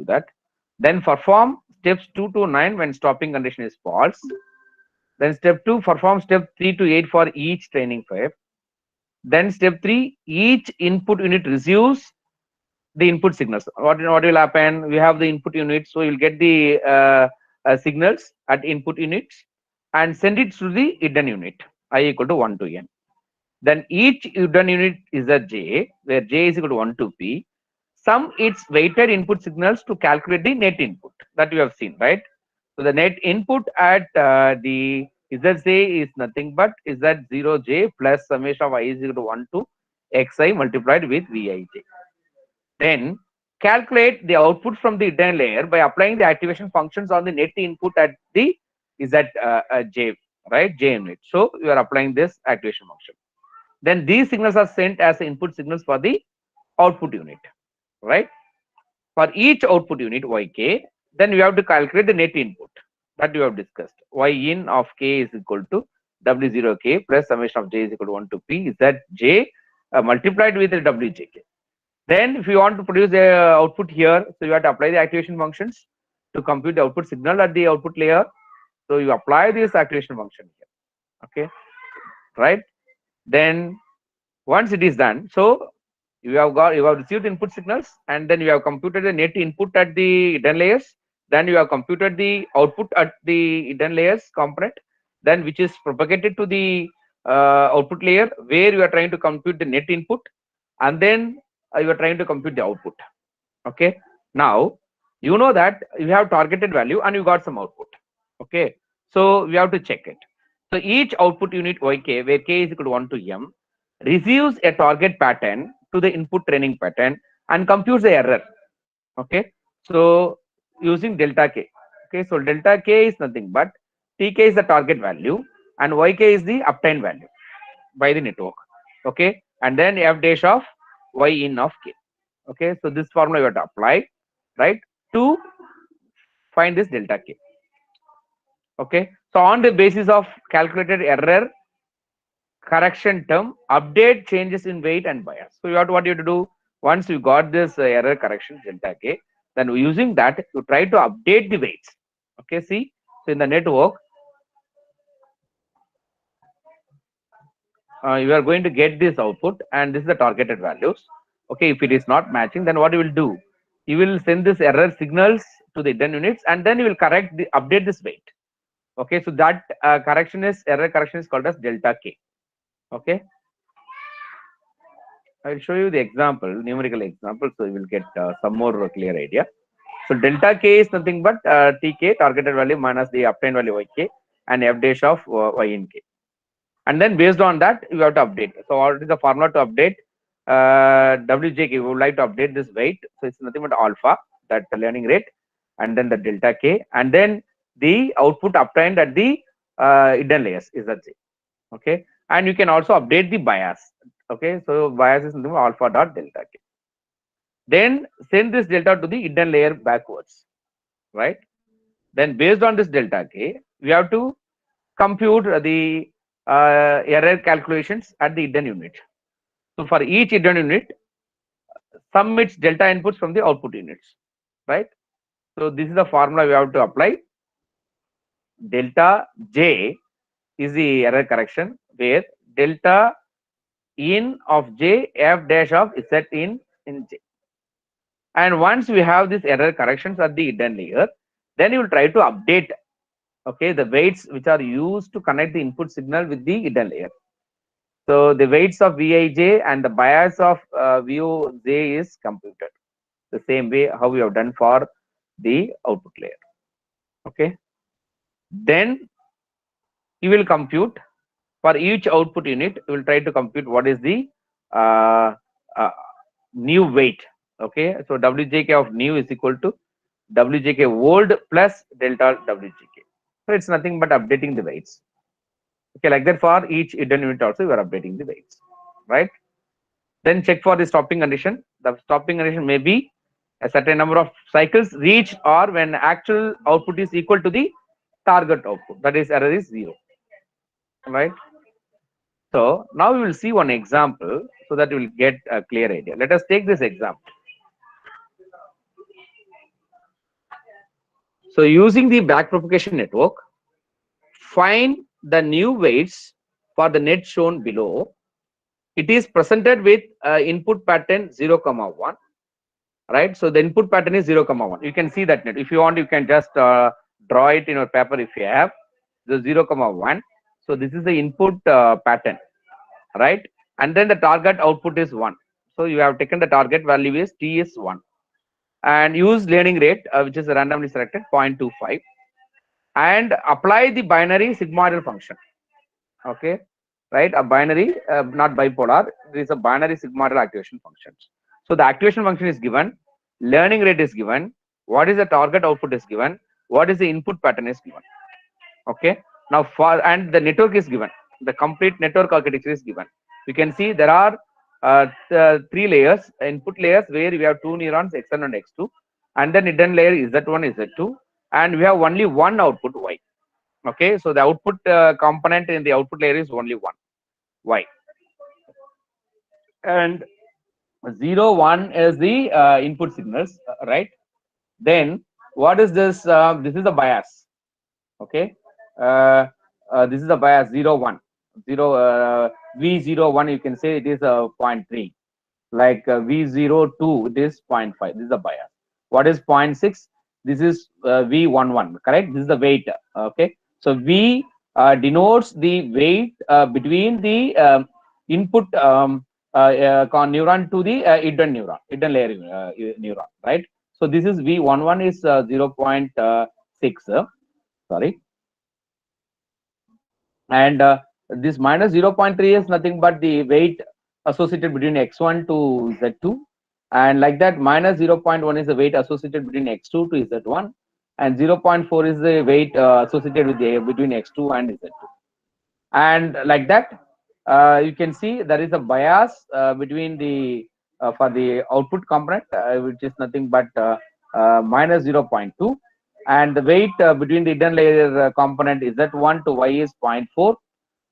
that. Then perform steps 2 to 9 when stopping condition is false. Then step 2, perform step 3 to 8 for each training fib. Then step 3, each input unit receives the input signals. What will happen? We have the input unit, so you'll get the signals at input units and send it to the hidden unit I equal to 1 to n. Then each hidden unit is a j, where j is equal to 1 to p. Sum its weighted input signals to calculate the net input that you have seen, right? So the net input at the ZJ is nothing but Z0j plus summation of I is equal to 1 to xi multiplied with Vij. Then calculate the output from the hidden layer by applying the activation functions on the net input at the J, right? J unit. So you are applying this activation function. Then these signals are sent as input signals for the output unit, right? For each output unit yk, then we have to calculate the net input that we have discussed. Y in of k is equal to W0k plus summation of j is equal to 1 to p Zj multiplied with the Wjk. Then if you want to produce the output here, so you have to apply the activation functions to compute the output signal at the output layer. So you apply this activation function here. Okay, right? Then once it is done, so you have received input signals, and then you have computed the net input at the hidden layers. Then you have computed the output at the hidden layers component, then which is propagated to the output layer where you are trying to compute the net input, and then you are trying to compute the output. Okay, now you know that you have targeted value and you got some output. Okay, so we have to check it. So each output unit yk, where k is equal to 1 to m, receives a target pattern to the input training pattern and computes the error. Okay, so using delta k. Okay, so delta k is nothing but tk is the target value and yk is the obtained value by the network. Okay, and then f dash of y in of k. Okay, so this formula you have to apply, right, to find this delta k. Okay, so on the basis of calculated error correction term, update changes in weight and bias. So you have to, what you have to do, once you got this error correction delta k, then using that you try to update the weights. Okay, see, so in the network you are going to get this output and this is the targeted values. Okay, if it is not matching, then what you will do, you will send this error signals to the hidden units and then you will correct the update this weight. Okay, so that correction is error correction is called as delta k. Okay, I will show you the example, numerical example, so you will get some more clear idea. So delta k is nothing but tk, targeted value, minus the obtained value yk, and f dash of y in k. And then based on that, you have to update. So what is the formula to update? Wjk, we would like to update this weight. So it's nothing but alpha, that learning rate, and then the delta k, and then the output obtained at the hidden layers is that j. Okay, and you can also update the bias. Okay, so bias is nothing but alpha dot delta k. Then send this delta to the hidden layer backwards, right? Then based on this delta k, we have to compute the error calculations at the hidden unit. So for each hidden unit, sum its delta inputs from the output units, right? So this is the formula we have to apply. Delta j is the error correction, where delta in of j f dash of z in j. And once we have this error corrections at the hidden layer, then you will try to update, okay, the weights which are used to connect the input signal with the hidden layer. So the weights of Vij and the bias of Voj is computed the same way how we have done for the output layer. Okay, then you will compute for each output unit. You will try to compute what is the uh, uh, new weight. Okay, so Wjk of new is equal to Wjk old plus delta Wjk. So it's nothing but updating the weights. Okay, like that for each hidden unit also you are updating the weights, right? Then check for the stopping condition. The stopping condition may be a certain number of cycles reached or when actual output is equal to the target output, that is error is 0, right? So now we will see one example so that you will get a clear idea. Let us take this example. So using the backpropagation network, find the new weights for the net shown below. It is presented with input pattern 0, 1, right? So the input pattern is 0, 1. You can see that net. If you want, you can just draw it in your paper if you have the 0, 1. So this is the input pattern, right? And then the target output is 1. So you have taken the target value is T is 1. And use learning rate, which is randomly selected 0.25, and apply the binary sigmoidal function. Okay, right? A binary, not bipolar. There is a binary sigmoidal activation function. So the activation function is given, learning rate is given, what is the target output is given, what is the input pattern is given. Okay, now for and the network is given, the complete network architecture is given. You can see there are three layers, input layers where we have two neurons x1 and x2, and then hidden layer z1, z2, and we have only one output y. Okay, so the output component in the output layer is only one y, and 0, 1 is the input signals, right? Then what is this? This is the bias. Okay, this is the bias 0, 1, 0, v01. You can say it is 0.3. Like v02, it is 0.5. This is the bias. What is 0.6? This is v11. Correct. This is the weight. Okay. So v denotes the weight between the input neuron to the hidden layer neuron. Right. So this is v11 is 0.6. Sorry. And this minus 0.3 is nothing but the weight associated between x1 to z2, and like that minus 0.1 is the weight associated between x2 to z1, and 0.4 is the weight associated with between x2 and z2, and like that you can see there is a bias between the for the output component, which is nothing but minus 0.2, and the weight between the hidden layer component z1 to y is 0.4,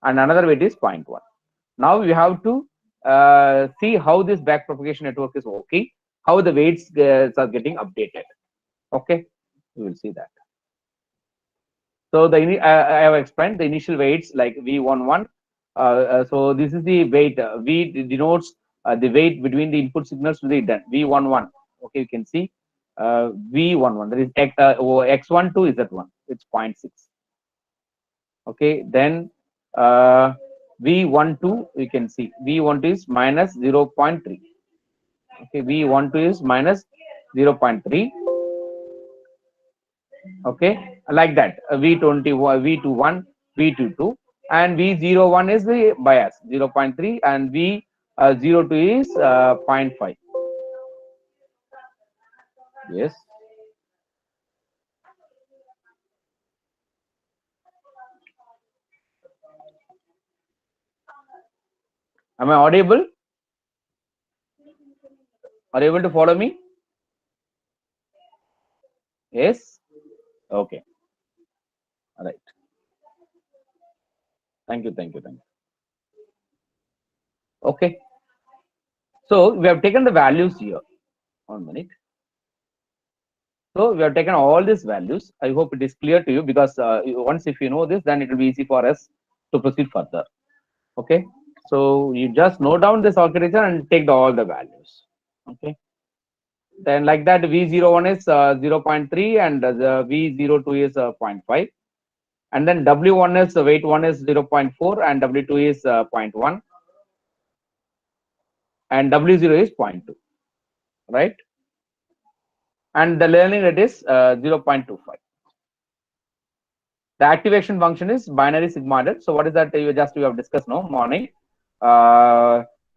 and another weight is 0.1. Now you have to see how this backpropagation network is working, how the weights are getting updated. Okay, you will see that. So the I have explained the initial weights like v11. So this is the weight. V denotes the weight between the input signals to the hidden v11. Okay, you can see v11. That is x1 to z1. It's 0.6. Okay, then v12 you can see v12 is minus 0.3. Okay, v12 is minus 0.3. Okay, like that v21, v21, v22, and v01 is the bias 0.3, and v02 is 0.5. Yes. Am I audible? Are you able to follow me? Yes. Okay. All right. Thank you. Okay. So we have taken the values here. 1 minute. So we have taken all these values. I hope it is clear to you, because once if you know this, then it will be easy for us to proceed further. Okay. So you just note down this architecture and take all the values. Okay. Then like that, v01 is 0.3, and the v02 is 0.5, and then w1 is weight 1 is 0.4, and w2 is 0.1, and w0 is 0.2, right? And the learning rate is 0.25. The activation function is binary sigmoidal. So what is that? You have discussed now morning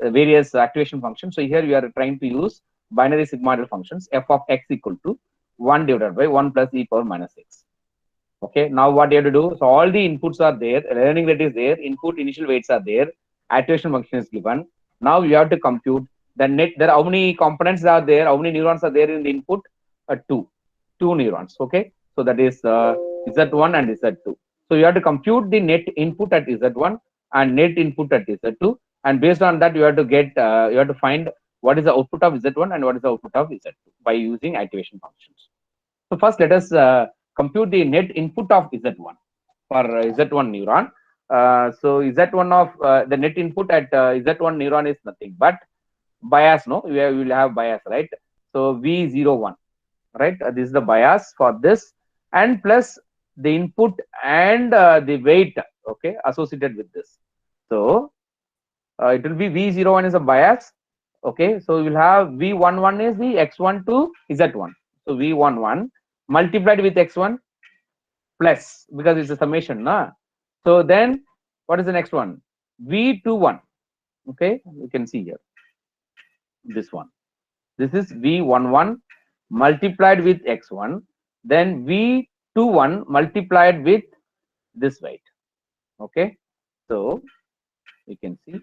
various activation functions. So here we are trying to use binary sigmoidal functions. F of x equal to 1 divided by 1 plus e power minus x. Okay, now what you have to do? So all the inputs are there, learning rate is there, input initial weights are there, activation function is given. Now you have to compute the net. There, how many components are there? How many neurons are there in the input? Two neurons. Okay, so that is z1 and z2. So you have to compute the net input at z1 and net input at z2, and based on that you have to get you have to find what is the output of z1 and what is the output of z2 by using activation functions. So first let us compute the net input of Z1 for Z1 neuron. So Z1 of the net input at Z1 neuron is nothing but bias. No, we will have bias, right? So V01, right? This is the bias for this, and plus the input and the weight, okay, associated with this. So it will be V01 is a bias, okay. So we will have V11 is the X1 to Z1. So V11 multiplied with X1 plus, because it's a summation, na. So then what is the next one? V21, okay, you can see here this one. This is V11 multiplied with X1, then V21 multiplied with this weight, okay. So you can see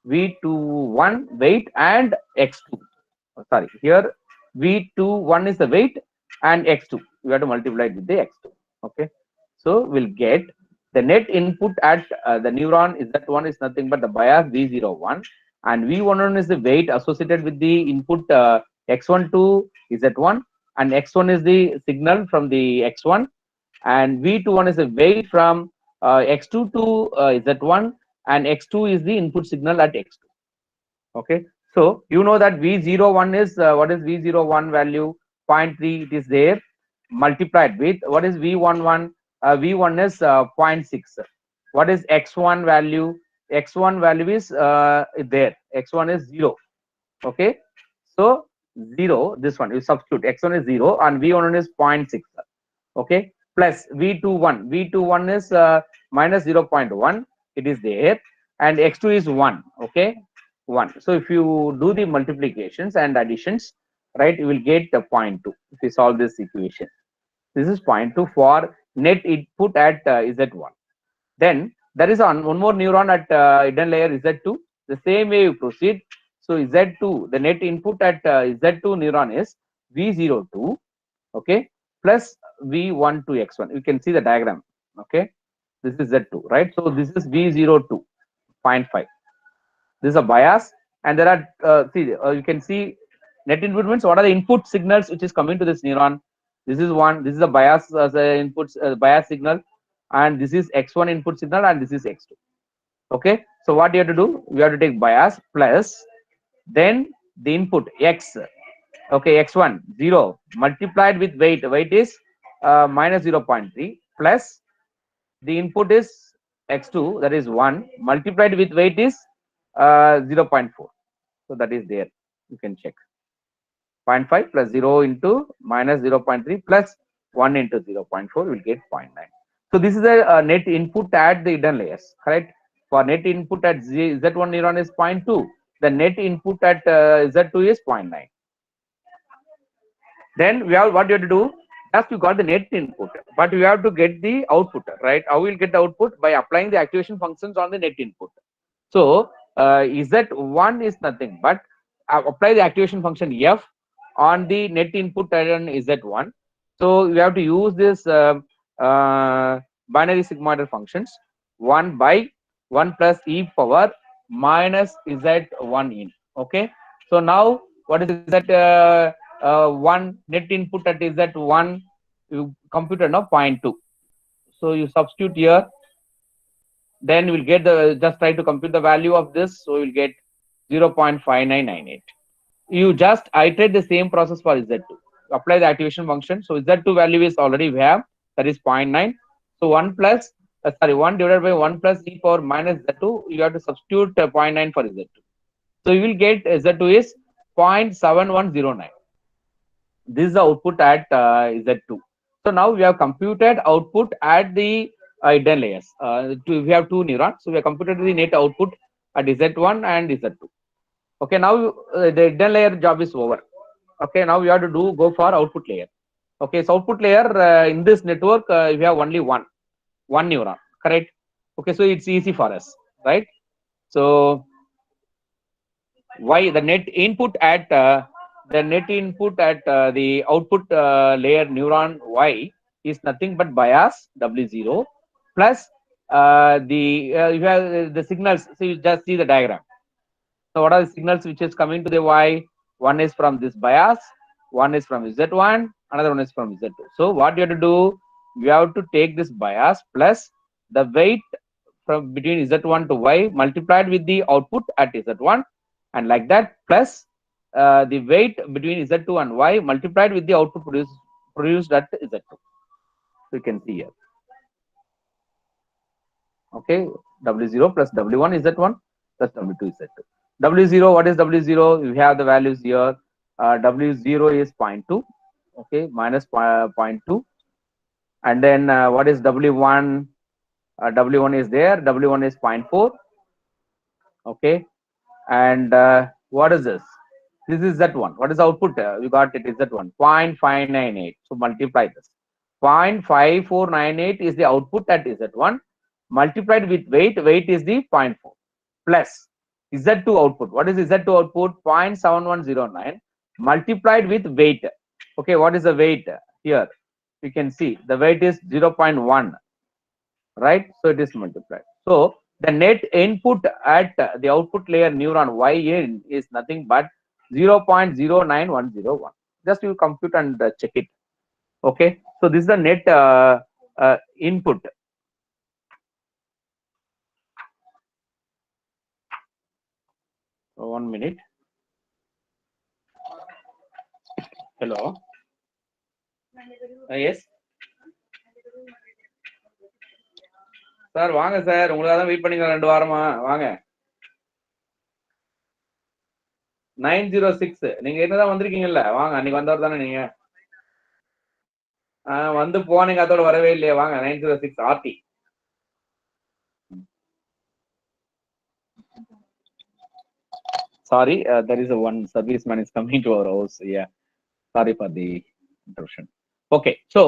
V21 weight and X2. Sorry, here V21 is the weight and X2. We have to multiply it with the X2. Okay. So we'll get the net input at the neuron is that one is nothing but the bias V01, and V11 is the weight associated with the input X1 to Z1, and X1 is the signal from the X1, and V21 is the weight from X2 to Z1, and X2 is the input signal at X2. Okay, so you know that V01 is what is V01 value? 0.3, it is there, multiplied with what is V11? V1 is 0.6. What is X1 value? X1 value is there. X1 is 0. Okay, so 0, this one you substitute, X1 is 0 and V1 is 0.6. Okay, plus V21. V21 is minus 0.1. It is there, and X2 is 1. Okay, 1. So if you do the multiplications and additions, right, you will get the 0.2 if you solve this equation. This is 0.2 for net input at Z1. Then there is one more neuron at hidden layer Z2. The same way you proceed. So Z2, the net input at Z2 neuron is V02, okay, plus V1 to X1. You can see the diagram. Okay, this is Z2, right? So this is V02, 0.5. This is a bias, and there are you can see net input means what are the input signals which is coming to this neuron. This is one. This is a bias as a input bias signal, and this is X1 input signal, and this is X2. Okay, so what you have to do? You have to take bias plus then the input X. Okay, X1 0 multiplied with weight. Weight is minus 0.3 plus the input is X2, that is 1, multiplied with weight is 0.4. So that is there. You can check. 0.5 plus 0 into minus 0.3 plus 1 into 0.4 will get 0.9. So this is the net input at the hidden layers, correct? For net input at Z1 neuron is 0.2. The net input at Z2 is 0.9. Then we have what you have to do? Just you got the net input, but you have to get the output, right? How will get the output? By applying the activation functions on the net input. So Z1 is nothing but apply the activation function F on the net input on Z1. So you have to use this binary sigmoidal functions 1 by 1 plus e power minus Z1 in. Okay. So now what is that? 1 net input at Z1 you computed now 0.2. So you substitute here, then you will get the, just try to compute the value of this, so you will get 0.5998. You just iterate the same process for Z2. Apply the activation function. So Z2 value is already we have, that is 0.9. So 1 plus 1 divided by 1 plus e power minus Z2, you have to substitute 0.9 for Z2. So you will get Z2 is 0.7109. This is the output at Z2. So now we have computed output at the hidden layers. We have two neurons, so we have computed the net output at Z1 and Z2. Okay, now the hidden layer job is over. Okay, now we have to go for output layer. Okay, so output layer in this network we have only one neuron, correct? Okay, so it's easy for us, right? So why the net input at the output layer neuron Y is nothing but bias W0 plus you have the signals. So you just see the diagram. So what are the signals which is coming to the Y? One is from this bias, one is from Z1, another one is from Z2. So what you have to do? we have to take this bias plus the weight from between Z1 to Y multiplied with the output at Z1, and like that plus the weight between Z2 and Y multiplied with the output produced at Z2. You can see here. Okay, W0 plus W1 is Z1 plus W2 is Z2. W0, what is W0? You have the values here. W0 is 0.2, okay, minus 0.2. And then what is W1? W1 is there. W1 is 0.4. Okay, and what is this? This is Z1. What is the output? You got it is Z1, 0.598. So multiply this. 0.5498 is the output at Z1 multiplied with weight. Weight is the 0.4 plus Z2 output. What is Z2 output? 0.7109 multiplied with weight. Okay, what is the weight here? You can see the weight is 0.1, right? So it is multiplied. So the net input at the output layer neuron Yn is nothing but 0.09101. Just you compute and check it. Okay, so this is the net input. So 1 minute. Hello. Yes. Sir வாங்க sir, உங்களுக்காக தான் wait பண்ணிக்கிறேன் 2 வாரமா. வாங்க. 906 நீங்க என்னதான் வந்திருக்கீங்கல்ல, வாங்க. அன்னைக்கு வந்தவர் தானே நீங்க? வந்து போனீங்க, அதோட வரவே இல்லையா? வாங்க. 906 RT. Sorry, there is a one serviceman is coming to our house. Yeah, sorry for the interruption. Okay, so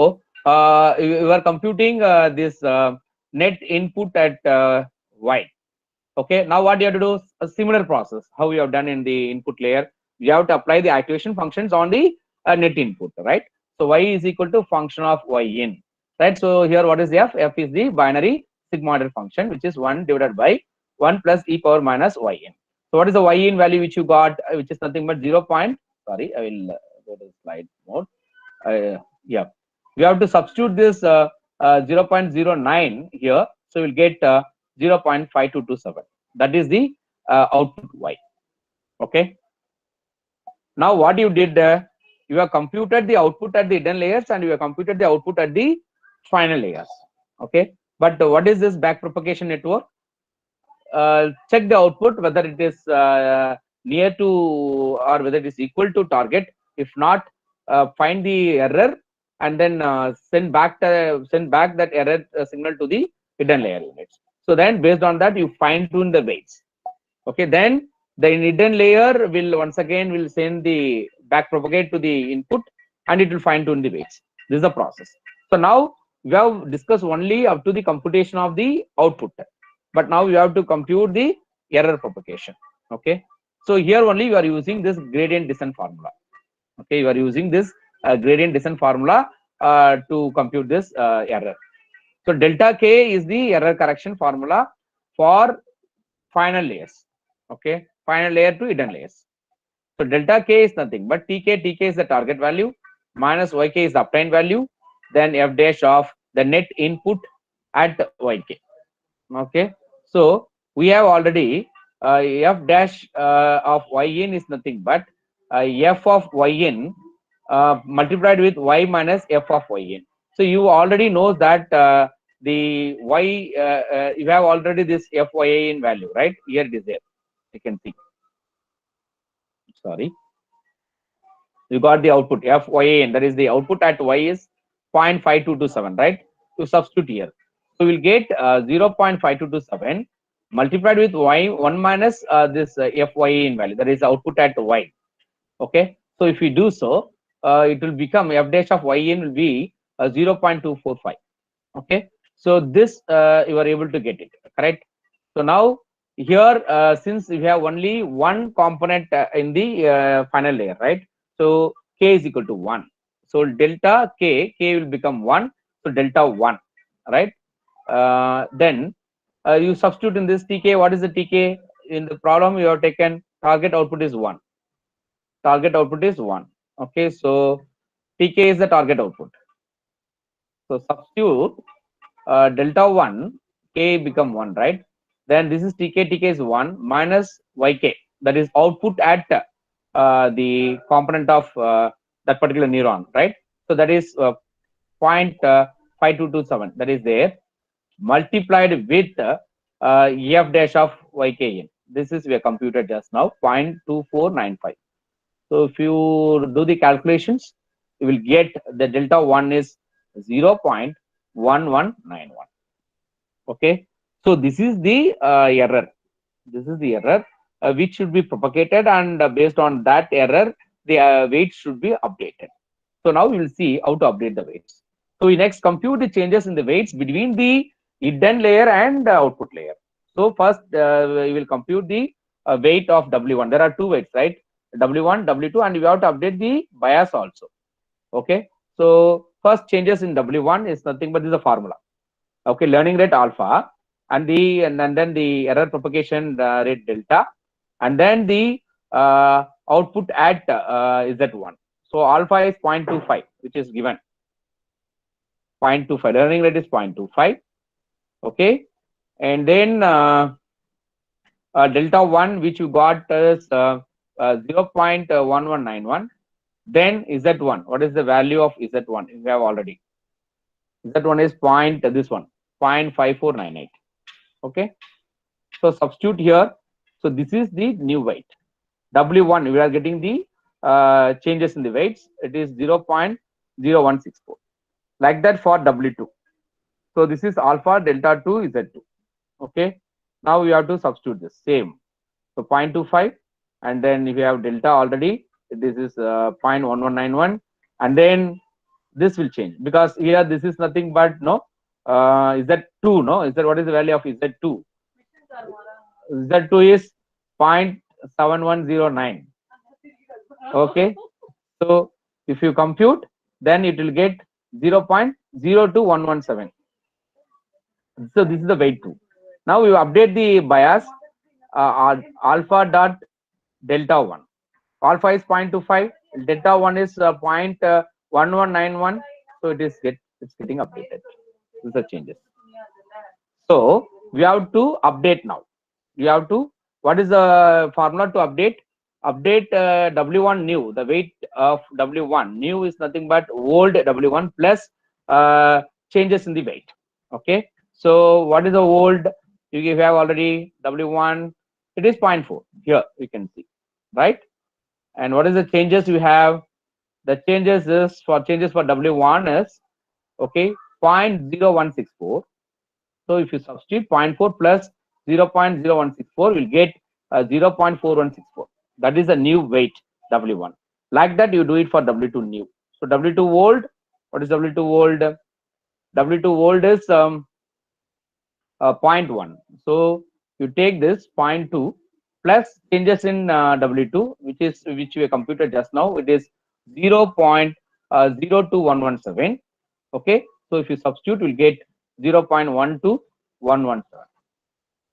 we are computing this net input at Y. Okay, now what you have to do? A similar process how we have done in the input layer. You have to apply the activation functions on the net input, right? So Y is equal to function of Y in, right? So here what is F? F is the binary sigmoidal function, which is 1 divided by 1 plus e power minus Y in. So what is the Y in value which you got, which is nothing but 0. Sorry, I will go to slide mode. Yeah, we have to substitute this 0.09 here, so we'll get 0.5227. That is the output Y. Okay, now what you did, you have computed the output at the hidden layers and you have computed the output at the final layers. Okay, but what is this backpropagation network? Check the output whether it is near to or whether it is equal to target. If not, find the error and then send back that error signal to the hidden layer units. So then based on that you fine tune the weights. Okay, then the hidden layer will once again will send the backpropagate to the input and it will fine tune the weights. This is the process. So now we have discussed only up to the computation of the output, but now you have to compute the error propagation. Okay, so here only you are using this gradient descent formula. Okay, you are using this gradient descent formula to compute this error. So delta k is the error correction formula for final layers. Okay, final layer to hidden layers. So delta k is nothing but tk is the target value minus yk is the obtained value, then f dash of the net input at yk. Okay, so we have already f dash of yn is nothing but f of yn multiplied with y minus f of yn. So you already know that the y you have already this fyin value, right? Here it is there, you can see. Sorry, you got the output fyin, that is the output at y is 0.5227, right? To substitute here, so we'll get 0.5227 multiplied with y 1 minus this fyin value, that is output at y. Okay, so if we do so, it will become f dash of yn will be 0.245. Okay, so this you are able to get it, correct? So now here since we have only one component in the final layer, right? So k is equal to 1, so delta k will become 1, so delta 1, right? Then you substitute in this tk. What is the tk? In the problem you have taken target output is 1. Target output is 1. Okay, so tk is the target output. So substitute delta 1 k become 1, right? Then this is tk is 1 minus yk, that is output at the component of that particular neuron, right? So that is 0.5227, that is there, multiplied with f dash of ykn. This is we have computed just now, 0.2495. So if you do the calculations, you will get the delta 1 is 0.1191. Okay, so this is the error. This is the error which should be propagated, and based on that error, the weight should be updated. So now we will see how to update the weights. So we next compute the changes in the weights between the hidden layer and output layer. So first we will compute the weight of W1. There are two weights, right? W1, W2, and we have to update the bias also. Okay, so first changes in W1 is nothing but this is a formula. Okay, learning rate alpha, and then the error propagation rate delta, and then the output at Z1. So alpha is 0.25, which is given 0.25. Learning rate is 0.25. Okay, and then delta 1, which you got is 0.1191. Then Z1, what is the value of Z1? You have already. Z1 is this one, 0.5498. Okay, so substitute here. So this is the new weight. W1, we are getting the changes in the weights. It is 0.0164. Like that for W2. So this is alpha, delta 2 is Z2. Okay, now we have to substitute this same. So 0.25, and then if you have delta already, this is 0.1191, and then this will change because here this is nothing but Z2, no, is that what is the value of Z2? Z2 is 0.7109. Okay, so if you compute, then it will get 0.02117. So this is the weight 2. Now we update the bias alpha dot delta 1. Alpha is 0.25, delta 1 is 0.1191. So it's getting updated. This is the changes. So we have to update now. We have to, what is the formula to update? Update W1 new. The weight of W1 new is nothing but old W1 plus changes in the weight. Okay, so what is the old? You have already W1, it is 0.4. Here we can see, right? And what is the changes you have? The changes is for W1 is okay 0.0164. So if you substitute 0.4 plus 0.0164, will get 0.4164. That is the new weight W1. Like that you do it for W2 new. So W2 old, what is W2 old? W2 old is 0.1. So you take this 0.2 plus changes in W2, which we computed just now. It is 0.02117. Okay, so if you substitute, you'll get 0.12117.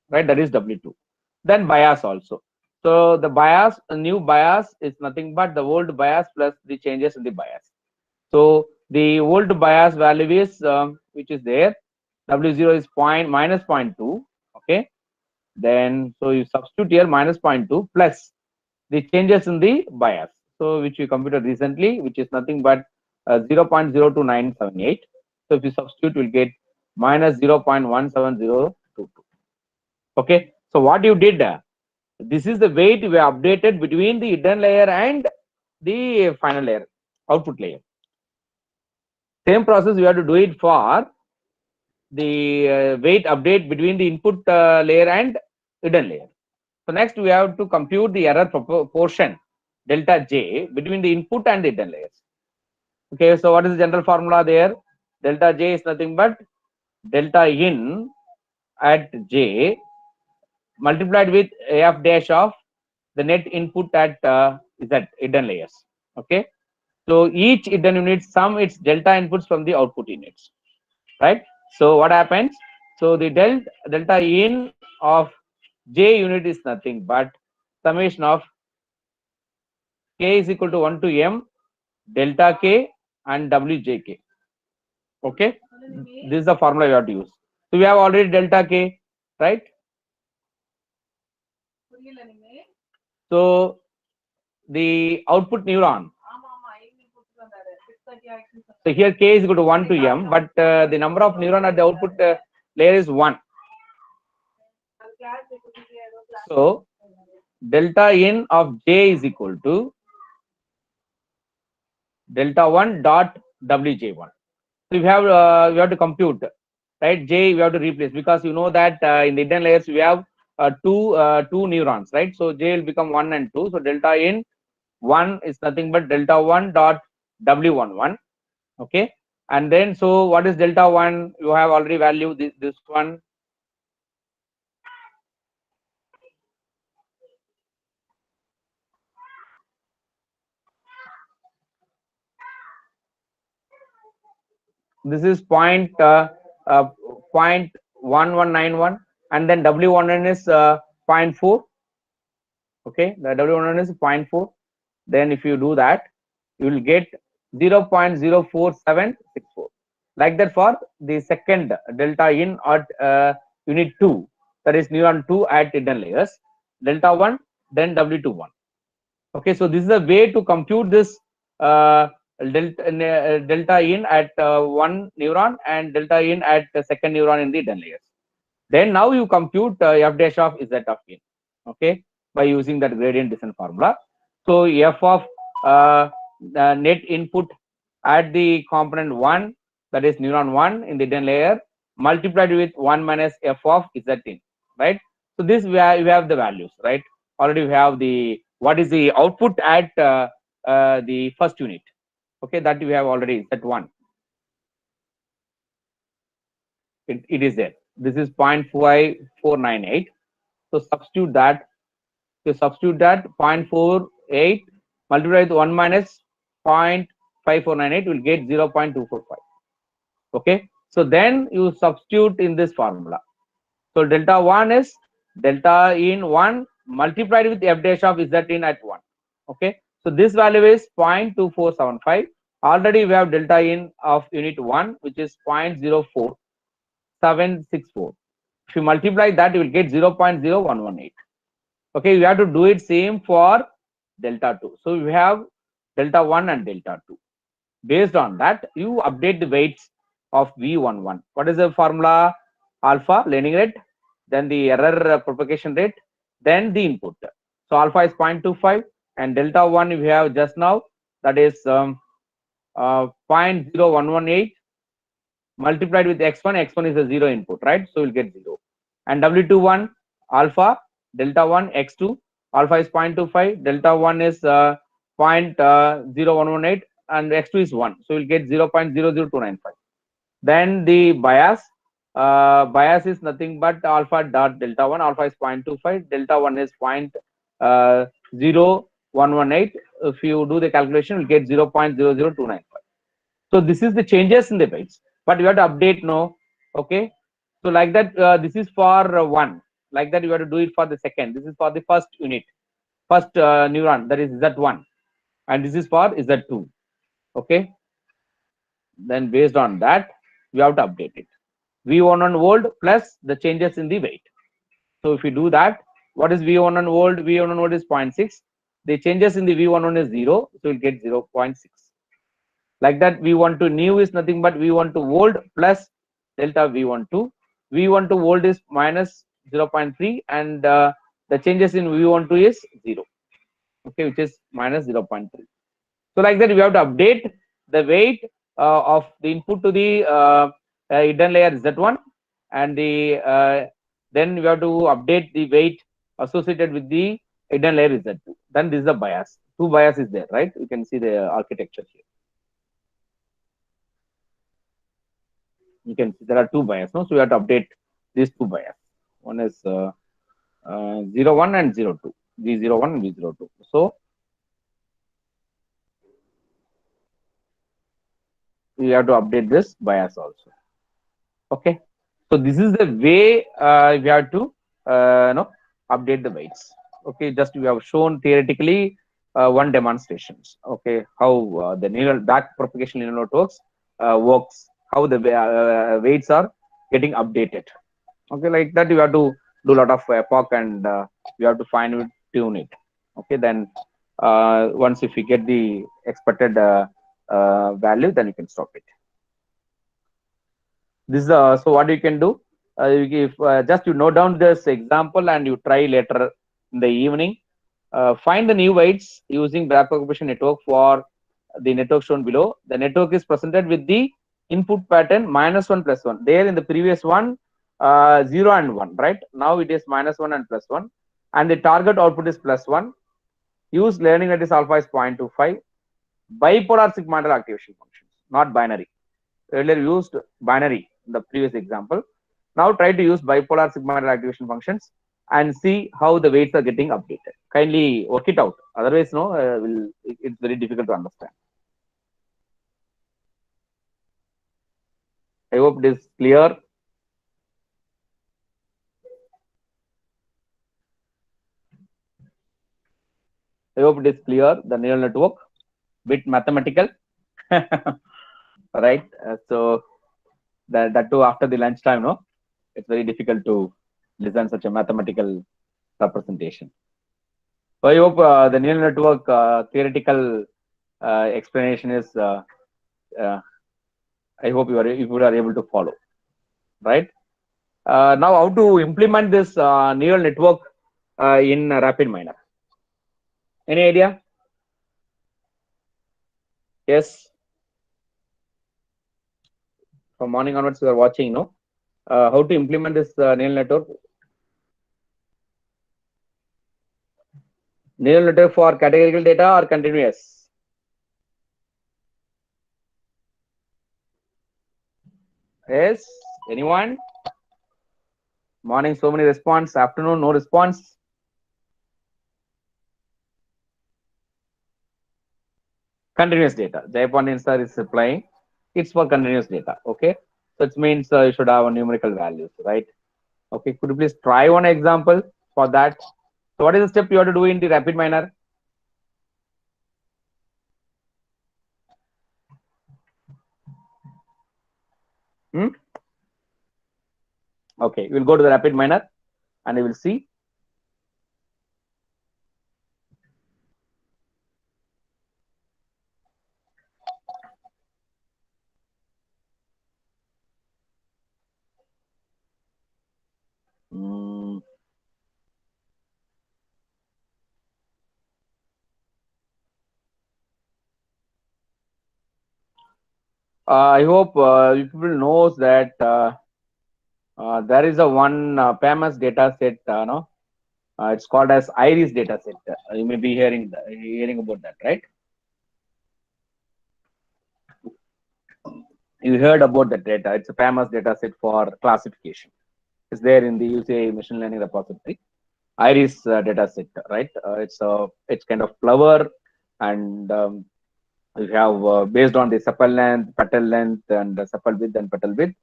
Right, that is W2. Then bias also. So the bias, new bias is nothing but the old bias plus the changes in the bias. So the old bias value is which is there, W0 is minus 0.2. Okay, then so you substitute here minus 0.2 plus the changes in the bias, so which we computed recently, which is nothing but 0.02978. So if you substitute, you will get minus 0.17022. Okay, so what you did, this is the weight we updated between the hidden layer and the final layer, output layer. Same process we have to do it for the weight update between the input layer and hidden layer. So next we have to compute the error proportion delta J between the input and the hidden layers. Okay, so what is the general formula there? Delta J is nothing but delta in at J multiplied with f dash of the net input at Z hidden layers. Okay, so each hidden unit sum its delta inputs from the output units, right? So what happens? So the delta in of J unit is nothing but summation of K is equal to 1 to M delta K and WJK. Okay, This is the formula you have to use. So we have already delta k, right? So the output neuron. So here k is equal to 1 to m, but the number of neuron at the output layer is 1. So delta in of j is equal to delta 1 dot wj1. So we have to compute, right? J we have to replace, because you know that in the hidden layers we have two neurons, right? So J will become 1 and 2. So delta in 1 is nothing but delta 1 dot w11. Okay, and then so what is delta 1? You have already valued this one. This is 0.1191, and then w11 is 0.4. Okay, the w11 is 0.4. Then if you do that, you will get 0.04764. Like that for the second delta in at unit 2, that is neuron 2 at hidden layers, delta 1, then w21. Okay, so this is a way to compute this delta in at one neuron and delta in at the second neuron in the hidden layers. Then now you compute f dash of z of in, okay, by using that gradient descent formula. So f of net input at the component 1, that is neuron 1 in the hidden layer, multiplied with 1 minus f of z in, right? So this we have the values, right? Already we have the what is the output at the first unit. Okay, that we have already z1. It is there. This is 0.5498. So substitute that. So substitute that 0.48 multiplied with 1 minus 0.5498 will get 0.245. Okay. So then you substitute in this formula. So delta 1 is delta in 1 multiplied with f dash of z in at 1. Okay. So this value is 0.2475. Already we have delta in of unit 1, which is 0.04764. If you multiply that, you will get 0.0118. Okay, you have to do it same for delta 2. So we have delta 1 and delta 2. Based on that, you update the weights of V11. What is the formula? Alpha, learning rate, then the error propagation rate, then the input. So alpha is 0.25 and delta 1 we have just now, that is 0.0118 multiplied with x1. X1 is a 0 input, right? So we'll get 0. And W21 alpha, delta 1 x2, alpha is 0.25, delta 1 is 0.0118, and x2 is 1. So we'll get 0.00295. Then the bias, bias is nothing but alpha dot delta 1. Alpha is 0.25, delta 1 is 0.0118. If you do the calculation, you'll get 0.00295. So this is the changes in the weights, but you have to update no. Okay, so like that, this is for 1. Like that, you have to do it for the second. This is for the first unit, first neuron, that is z1, and this is for z2. Okay, then based on that, we have to update it. V11 volt plus the changes in the weight. So if you do that, what is V11 volt? V11 volt is 0.6. The changes in the V11 is 0, so you'll get 0.6. Like that, V12 new is nothing but V12 volt plus delta V12. V12 volt is minus 0.3, and the changes in V12 is 0. Okay, which is minus 0.3. So like that, we have to update the weight of the input to the hidden layer Z1, and the then we have to update the weight associated with the hidden layer Z2. Then this is the bias. Two bias is there, right? You can see the architecture here. You can see there are two bias, no? So we have to update these two bias. One is 01 and 02, V01 and V02. So we have to update this bias also. Okay, so this is the way we have to update the weights. Okay, just we have shown theoretically one demonstrations. Okay, how the neural back propagation neural networks works, how the weights are getting updated. Okay, like that you have to do a lot of epoch, and you have to fine tune it. Okay, then once if you get the expected value, then you can stop it. This is so what you can do, if just you note down this example and you try later in the evening. Find the new weights using backpropagation network for the network shown below. The network is presented with the input pattern -1 +1. There in the previous one, 0 and 1, right? Now it is -1 and +1, and the target output is +1. Use learning lattice alpha is 0.25. Bipolar sigmoidal activation functions, not binary. Earlier used binary in the previous example. Now try to use bipolar sigmoidal activation functions and see how the weights are getting updated. Kindly work it out. Otherwise, no, it's very difficult to understand. I hope it is clear. I hope it is clear. The neural network, bit mathematical, right? So that too after the lunchtime, no, it's very difficult to listen such a mathematical representation. So I hope the neural network theoretical explanation is. I hope you are able to follow, right? Now, how to implement this neural network in RapidMiner? Any idea? Yes. From morning onwards, you are watching, no? How to implement this neural network? Neural network for categorical data or continuous? Yes. Anyone? Morning, so many response. Afternoon, no response. Continuous data. Jayapandian sir is replying. It's for continuous data. Okay. So it means you should have a numerical values, right? Okay. Could you please try one example for that? So what is the step you have to do in the RapidMiner? Okay, we'll go to the RapidMiner and you will see. I hope people knows that there is a one famous data set. No, it's called as IRIS data set. You may be hearing about that, right? You heard about that data. It's a famous data set for classification. It's there in the UCI machine learning repository. IRIS data set, right? It's kind of flower, and you have based on the sepal length, petal length, and sepal width and petal width,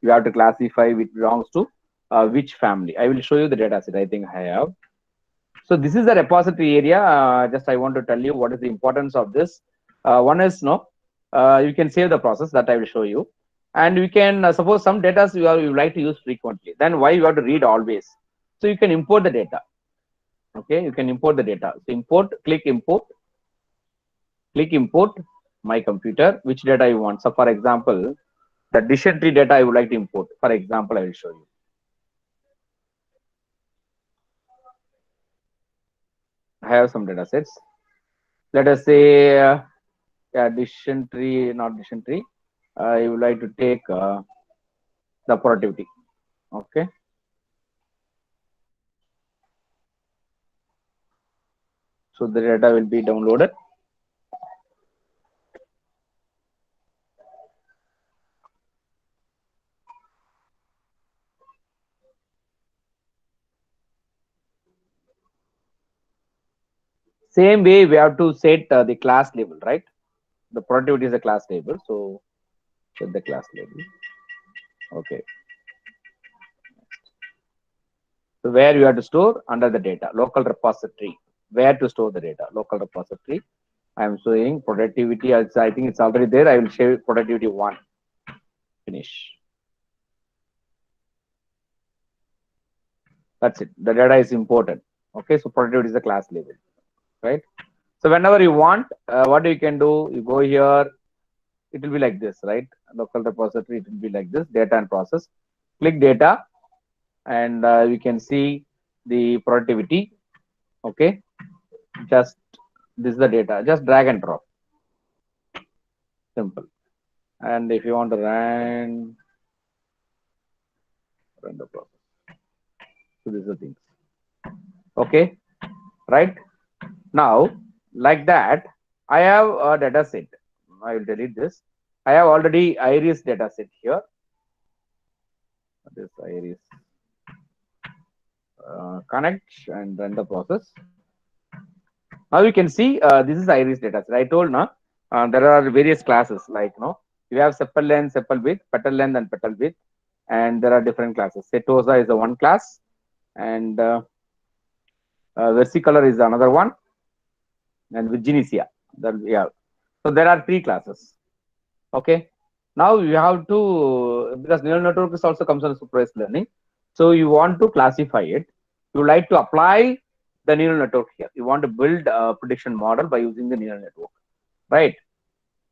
you have to classify which belongs to which family. I will show you the data set. I think I have. So this is the repository area. Just I want to tell you what is the importance of this. One is you can save the process that I will show you, and you can suppose some data you like to use frequently. Then why you have to read always? So you can import the data. Okay, you can import the data. So click import my computer, which data you want. So for example, the dysentery data I would like to import. For example, I will show you. I have some data sets. Let us say dysentery, not dysentery. I would like to take the productivity. Okay. So the data will be downloaded. Same way we have to set the class label, right? The productivity is a class label. So set the class label. Okay. So where you have to store under the data, local repository. Where to store the data, local repository. I am showing productivity. I think it's already there. I will show productivity 1. finish. That's it. The data is important. Okay, so productivity is the class label, right? So whenever you want, what you can do, you go here, it will be like this, right? Local repository, it will be like this, data and process. Click data, and you can see the productivity. Okay, just this is the data. Just drag and drop. Simple. And if you want to run the process. So these are things. Okay, right? Now, like that, I have a data set. I will delete this. I have already Iris data set here. This Iris connect and run the process. Now you can see this is Iris data set. I told now there are various classes like you have sepal length, sepal width, petal length, and petal width, and there are different classes. Setosa is the one class, and versicolor is another one, and Virginica. Yeah. So there are three classes. Okay. Now you have to, because neural network is also comes under supervised learning. So you want to classify it. You like to apply the neural network here. You want to build a prediction model by using the neural network, right?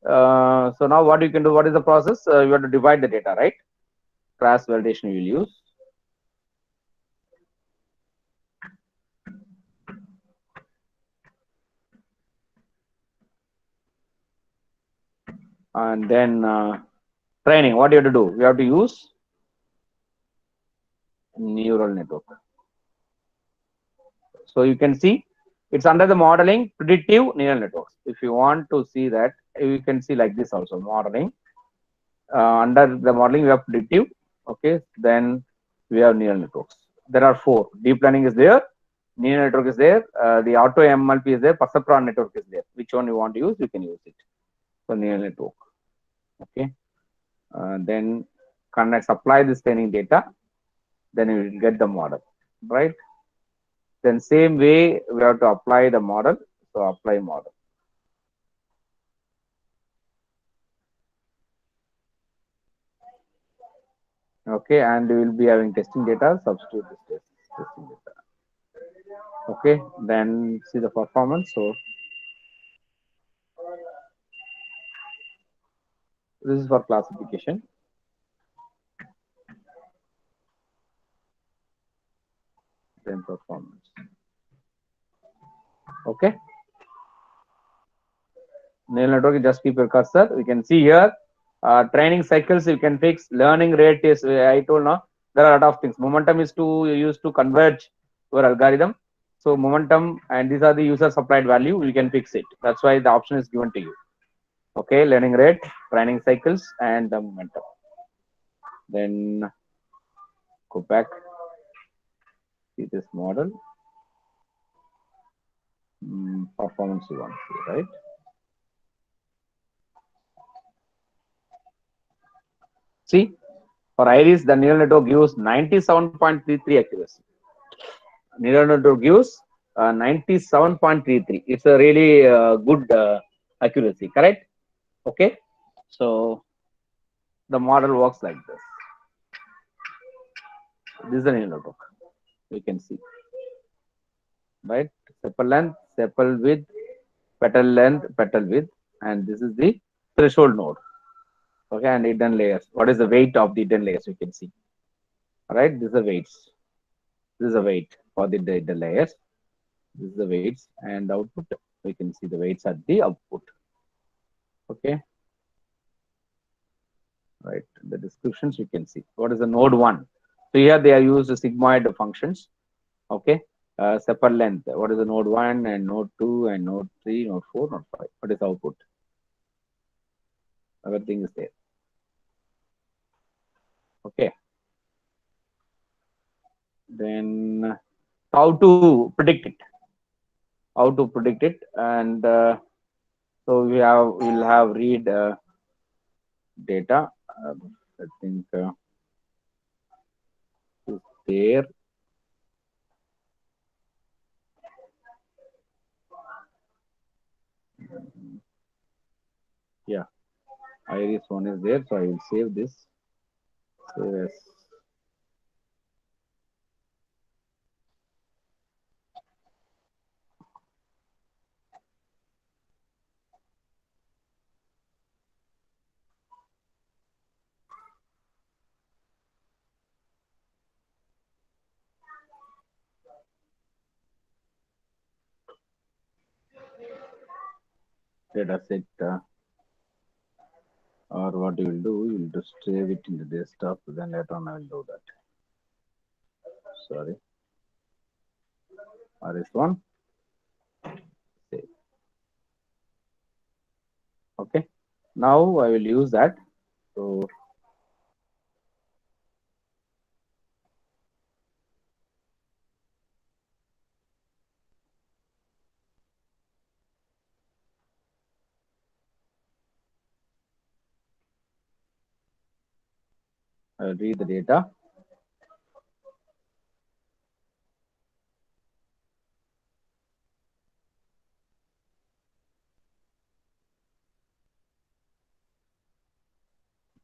So now what you can do, what is the process? You have to divide the data, right? Cross validation you will use. And then training, what do you have to do? You have to use neural network. So you can see it's under the modeling predictive neural networks. If you want to see that, you can see like this also modeling. Under the modeling, we have predictive. Okay, then we have neural networks. There are four. Deep learning is there, neural network is there, the auto MLP is there, perceptron network is there. Which one you want to use, you can use it. So neural network. Okay, then connect, supply this training data, then you will get the model, right? Then same way we have to apply the model. So apply model. Okay, and we will be having testing data, substitute this testing data. Okay, then see the performance. So this is for classification. Then performance. Okay. Neural network, just keep your cursor. We can see here training cycles you can fix. Learning rate is, I told now, there are a lot of things. Momentum is to use to converge your algorithm. So momentum, and these are the user supplied value, we can fix it. That's why the option is given to you. Okay, learning rate, training cycles, and the momentum. Then go back, see this model. Performance you want to see, right? See, for Iris, the neural network gives 97.33 accuracy. Neural network gives 97.33. It's a really good accuracy, correct? Okay. So the model works like this. This is the neural network. You can see, right? Sepal length, sepal width, petal length, petal width, and this is the threshold node. Okay, and hidden layers. What is the weight of the hidden layers? You can see. All right, this is the weights. This is the weight for the layers. This is the weights and output. We can see the weights at the output. Okay. Right. The descriptions you can see. What is the node one? So here they are used sigmoid functions. Okay. Sepal length. What is the node one and node two and node three, node four, node five? What is output? Everything is there. Okay. Then how to predict it? How to predict it? And so we'll have read data. I think is there. Yeah, Iris one is there, so I will save this. Yes. Data set, or what you will do, you will just save it in the desktop, then later on I will do that. Sorry. Or this one, save. Okay. Now I will use that. So I will read the data.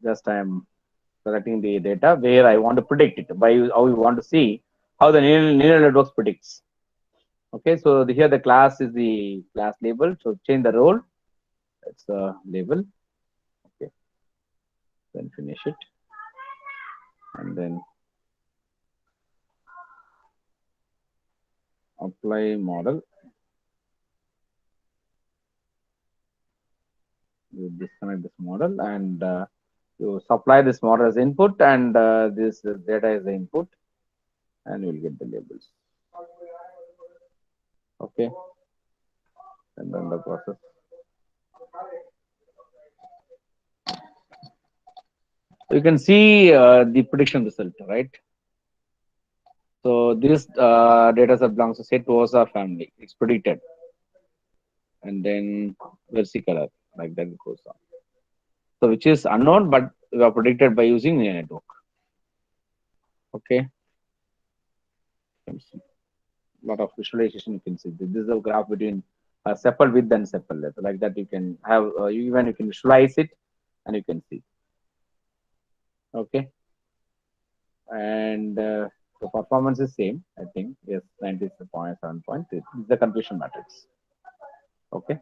Just I am selecting the data where I want to predict it by how we want to see how the neural networks predicts. Okay, so here the class is the class label. So change the role. That's the label. Okay, then finish it, and then apply model. You disconnect this model and you supply this model as input, and this data is the input, and you will get the labels. Okay, and then the process. You can see the prediction result, right? So this data set belongs to set OSA family. It's predicted, and then versicolor, like that it goes on. So which is unknown, but we are predicted by using neural network. Okay. Lot of visualization you can see. This is a graph between sepal width and sepal length. Like that you can have even you can visualize it and you can see. Okay. And the performance is same, I think. Yes, 97.7 point. This is the confusion matrix. Okay.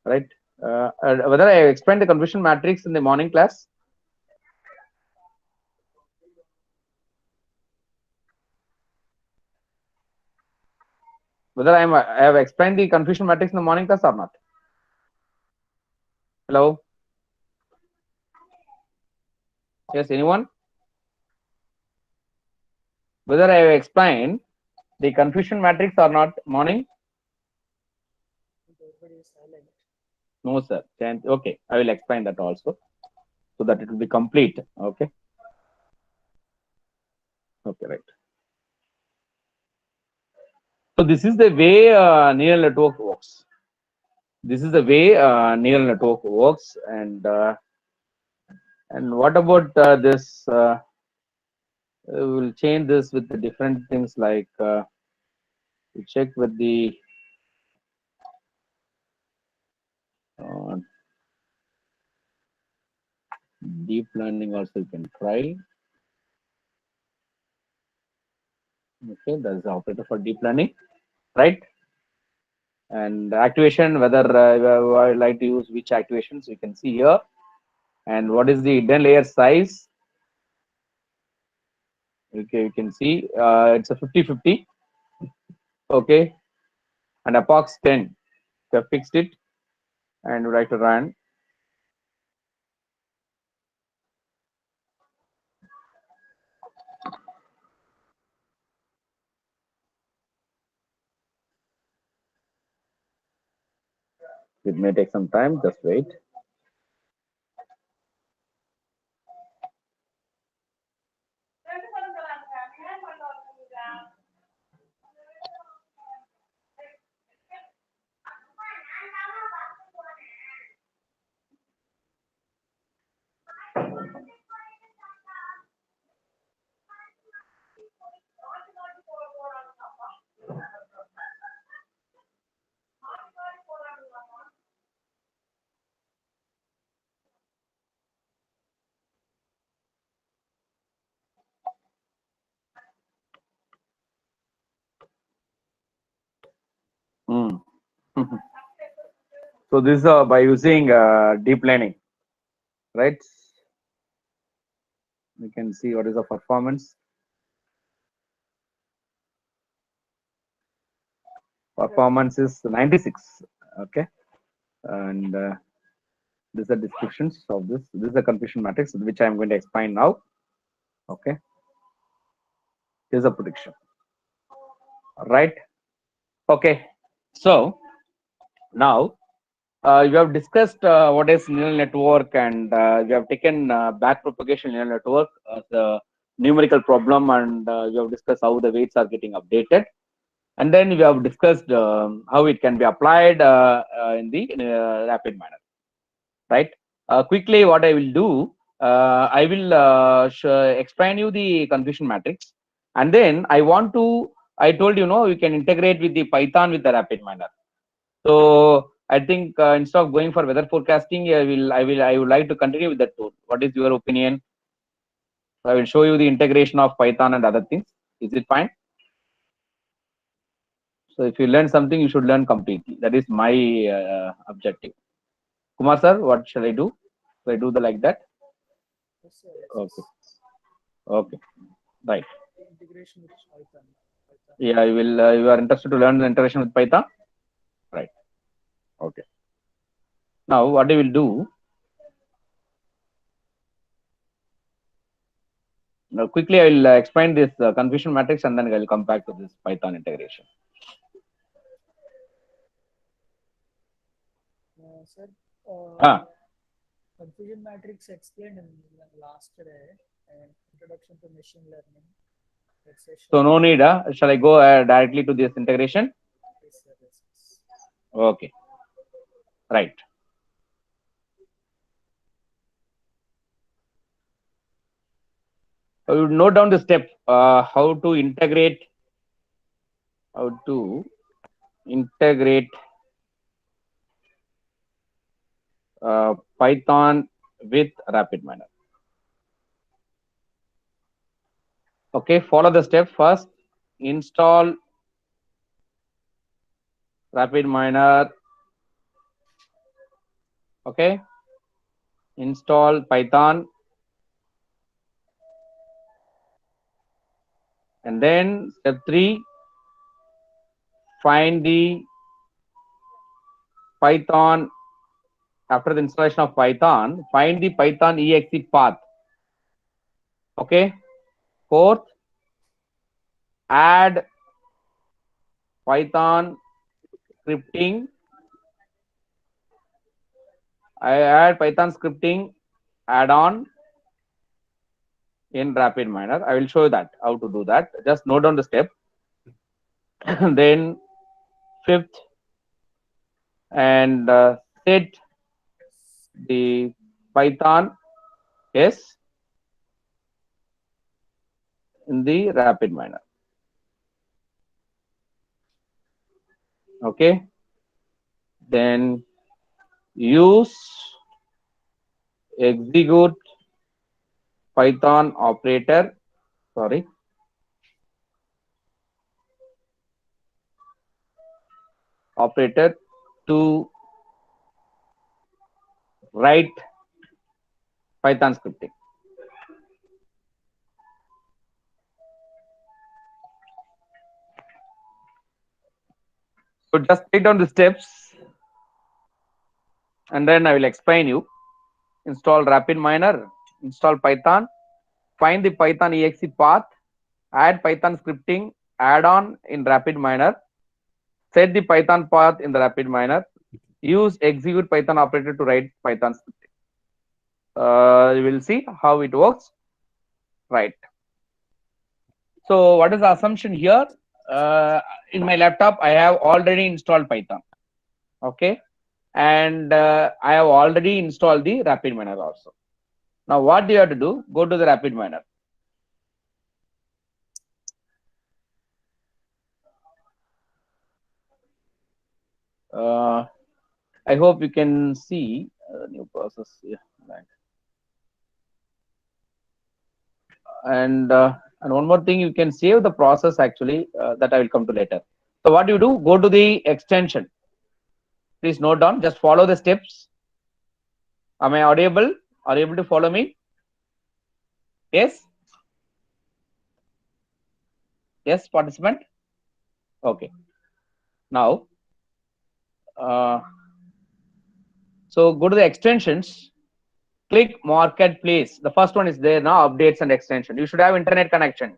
Right. Whether I explained the confusion matrix in the morning class? Whether I have explained the confusion matrix in the morning class or not? Hello? Yes, anyone? Whether I have explained the confusion matrix or not morning? No, sir. Okay, I will explain that also so that it will be complete. Okay. Okay, right. So this is the way neural network works. This is the way neural network works, and what about this? We'll change this with the different things like we check with the uh, deep learning also you can try. Okay, that's the operator for deep learning, right? And activation, whether I like to use which activations, you can see here. And what is the hidden layer size? Okay, you can see it's a 50-50. Okay, and apox 10. We have fixed it, and we like to run. It may take some time. Just wait. So this is by using deep learning, right? We can see what is the performance. Performance is 96. Okay, and this is the descriptions of this. This is the confusion matrix which I am going to explain now. Okay, this is a prediction, right? Okay, so now you have discussed what is neural network, and you have taken back propagation neural network as a numerical problem, and you have discussed how the weights are getting updated, and then we have discussed how it can be applied in the rapid manner, right? Quickly, what I will do, I will explain you the confusion matrix, and then I told you, you can integrate with the Python with the rapid manner. So I think instead of going for weather forecasting, I would like to continue with that tool. What is your opinion? So I will show you the integration of Python and other things. Is it fine? So if you learn something, you should learn completely. That is my objective. Kumar sir, what shall I do? Shall I do the like that? Yes, sir. Yes, Okay. yes. Okay. Right. Integration with Python. Yeah, I will. You are interested to learn the integration with Python, right? Okay. Now what I will do? Now quickly, I will explain this confusion matrix, and then I will come back to this Python integration. Sir, Ah. confusion matrix explained in the last day and introduction to machine learning. So no need. Shall I go directly to this integration? Yes, sir. Yes, yes. Okay. Right. I would note down the step how to integrate Python with RapidMiner. Okay, follow the step first. Install RapidMiner. Okay, install Python, and then step 3, find the Python. After the installation of Python, find the Python exe path. Okay. 4th, add Python scripting. I add Python scripting add-on in RapidMiner. I will show you that how to do that. Just note down the step. Then 5th, and set the Python yes in the RapidMiner. Okay. Then use execute Python operator. Sorry. Operator to write Python scripting. So just take down the steps, and then I will explain you. Install RapidMiner, install Python, find the Python exe path, add Python scripting add-on in RapidMiner, set the Python path in the RapidMiner, use execute Python operator to write Python scripting. You will see how it works. Right. So what is the assumption here? In my laptop, I have already installed Python. Okay. And I have already installed the RapidMiner also. Now, what do you have to do? Go to the RapidMiner. I hope you can see the new process here. Right. And one more thing, you can save the process actually that I will come to later. So what do? Go to the extension. Please note down. Just follow the steps. Am I audible? Are you able to follow me? Yes. Yes, participant. Okay. Now, so go to the extensions. Click marketplace. The first one is there now. Updates and extension. You should have internet connection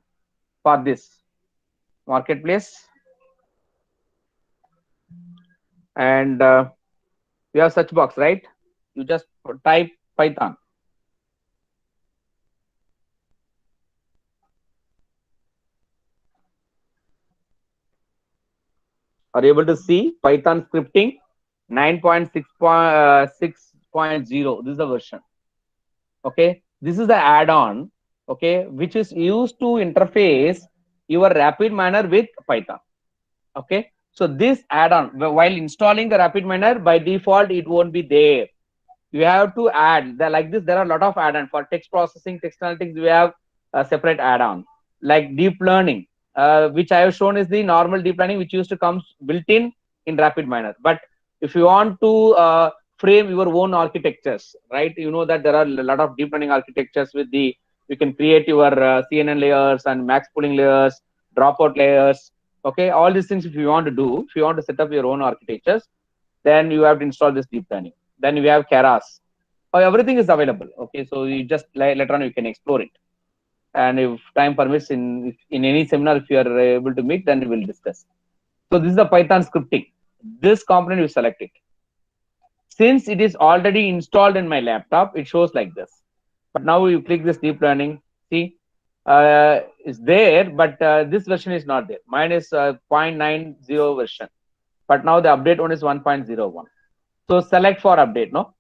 for this marketplace. And you have search box, right? You just type Python. Are you able to see Python scripting 9.6.0? This is the version. Okay, this is the add-on. Okay, which is used to interface your RapidMiner with Python. Okay, so this add-on, while installing the RapidMiner, by default it won't be there. You have to add the, like this. There are a lot of add-on for text processing, text analytics. We have a separate add-on like deep learning, which I have shown is the normal deep learning, which used to come built-in RapidMiner. But if you want to frame your own architectures, right? You know that there are a lot of deep learning architectures with the, you can create your CNN layers and max pooling layers, dropout layers. Okay, all these things if you want to do, if you want to set up your own architectures, then you have to install this deep learning. Then we have Keras. Everything is available. Okay, so you just later on you can explore it. And if time permits, in any seminar, if you are able to meet, then we will discuss. So this is the Python scripting. This component you select it. Since it is already installed in my laptop, it shows like this. But now you click this deep learning. See, it's there, but this version is not there. Mine is 0.90 version. But now the update one is 1.01. So select for update, no?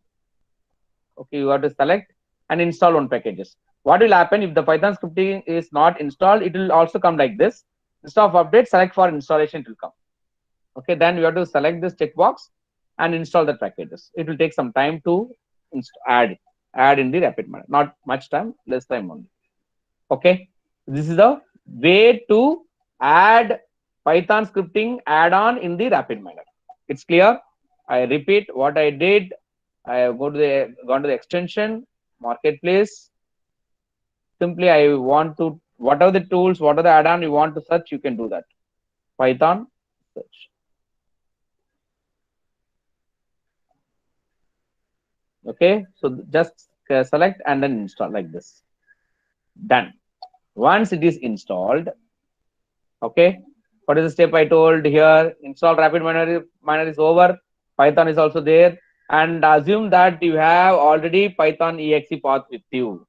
Okay, you have to select and install one packages. What will happen if the Python scripting is not installed? It will also come like this. Instead of update, select for installation, it will come. Okay, then you have to select this checkbox and install the packages. It will take some time to add in the RapidMiner. Not much time, less time only. Okay, this is the way to add Python scripting add-on in the RapidMiner. It's clear. I repeat what I did. I gone to the extension marketplace. Simply, I want to, what are the tools, what are the add-on you want to search, you can do that. Python search. Okay, so just select and then install like this. Done. Once it is installed, okay, what is the step I told here? Install RapidMiner is over. Python is also there, and assume that you have already Python exe path with you.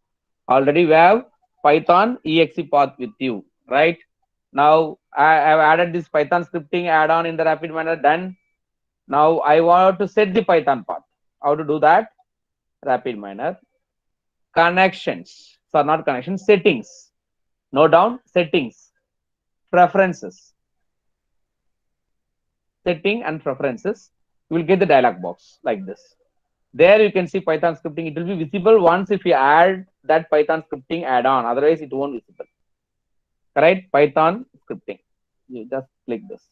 Already we have Python exe path with you, right? Now I have added this Python scripting add-on in the RapidMiner. Done. Now I want to set the Python path. How to do that? RapidMiner connections. So not connections, settings. Note down settings, preferences, setting and preferences. You will get the dialog box like this. There you can see Python scripting. It will be visible once if you add that Python scripting add-on. Otherwise, it won't be visible. Right? Python scripting. You just click this.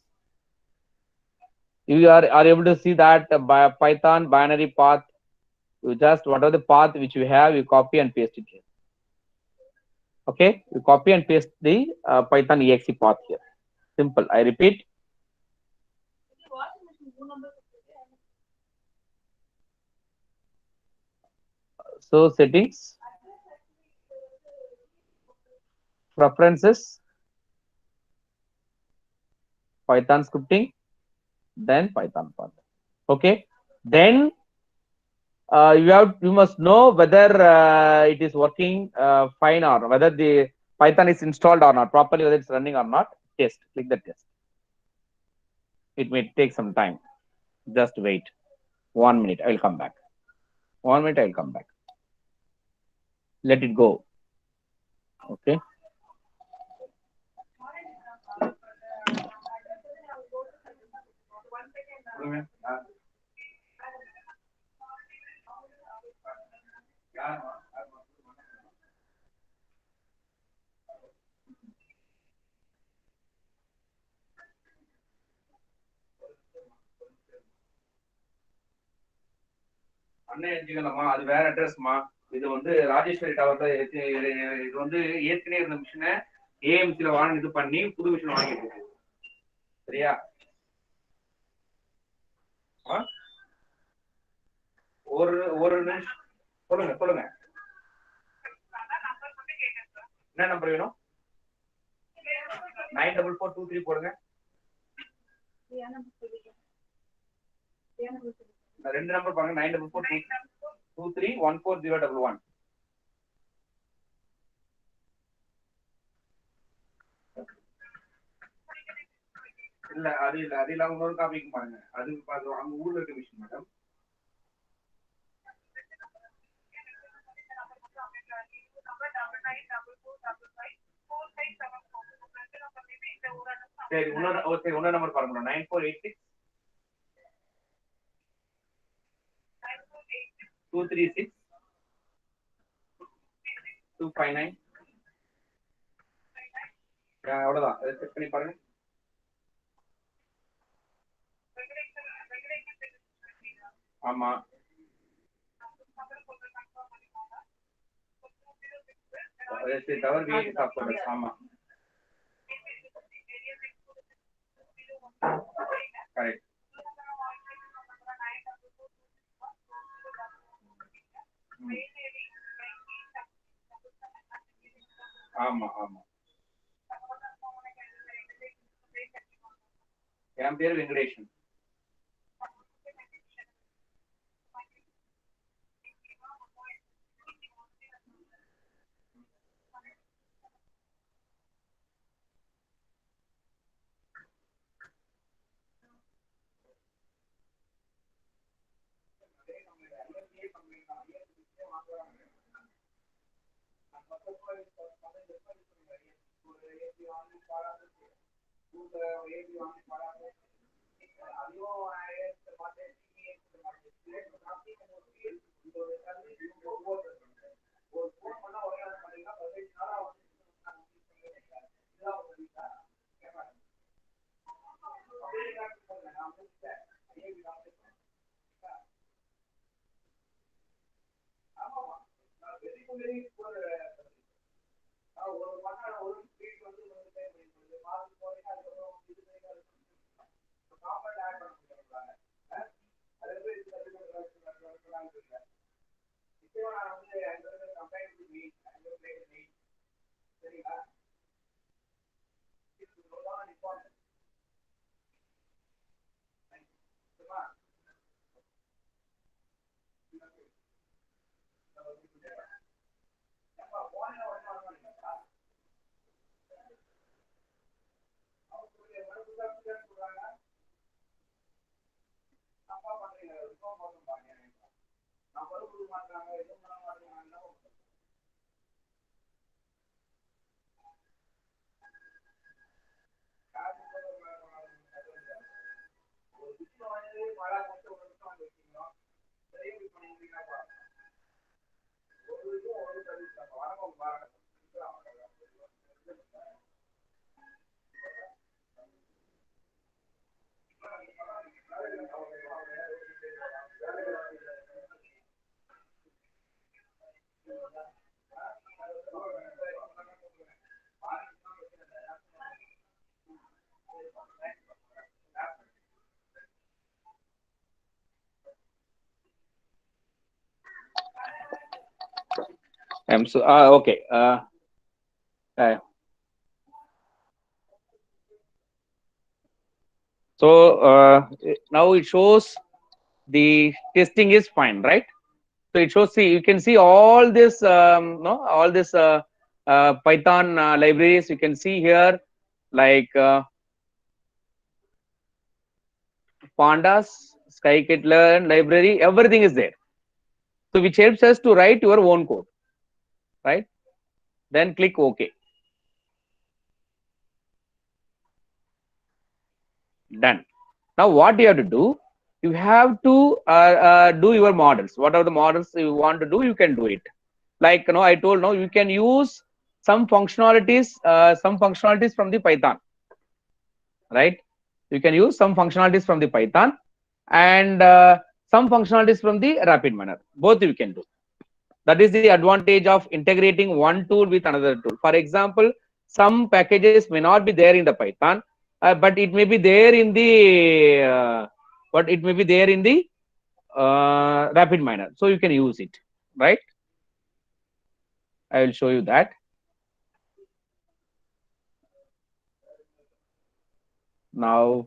You are able to see that by Python binary path. You just, whatever the path which you have, you copy and paste it here. Okay, you copy and paste the Python exe path here. Simple. I repeat. So settings, preferences, Python scripting, then Python path. Okay, then you must know whether it is working fine or whether the Python is installed or not properly, whether it's running or not. Test. Click the test. It may take some time. Just wait. 1 minute. I will come back. 1 minute. I will come back. Let it go. Okay. அண்ணன் எடுத்துக்கலாமா, அது வேற அட்ரஸ்மா. இது வந்து ராஜேஸ்வரி டவர்ல இது வந்து ஏற்கனவே இருந்த மிஷினை ஏஎம்சில வாங்கி இது பண்ணி புது மிஷின் வாங்கிட்டு இருக்கு. சரியா? ஒரு நிமிஷம் சொல்லுங்க சொல்லுங்க. என்ன நம்பர் வேணும்? 944223 போடுங்க. ரெண்டு நம்பர் பாருங்க. 9442231401. இல்ல அது இல்ல, அது இல்லாம இன்னொரு காப்பிக்கு பாருங்க. அது அங்க ஊர்ல இருக்க மிஷின் மேடம். சரி இன்னொரு நம்பர் பாருங்க. 9486 236 259. அவ்வளவுதான். செக் பண்ணி பாருங்க. ஆமா டவர் ஆமா கரெக்ட். ஆமா ஆமா. என் பேர் Venkatesan. So okay. So now it shows the testing is fine, right? So it shows, see, you can see all this all this Python libraries. You can see here like pandas, scikit-learn library, everything is there. So which helps us to write your own code, right? Then click OK. Done. Now what you have to do? You have to do your models. Whatever the models you want to do, you can do it. Like I told you can use some functionalities from the Python, right? You can use some functionalities from the Python, and some functionalities from the RapidMiner. Both you can do. That is the advantage of integrating one tool with another tool. For example, some packages may not be there in the Python, but it may be there in the RapidMiner. So you can use it, right? I will show you that. Now,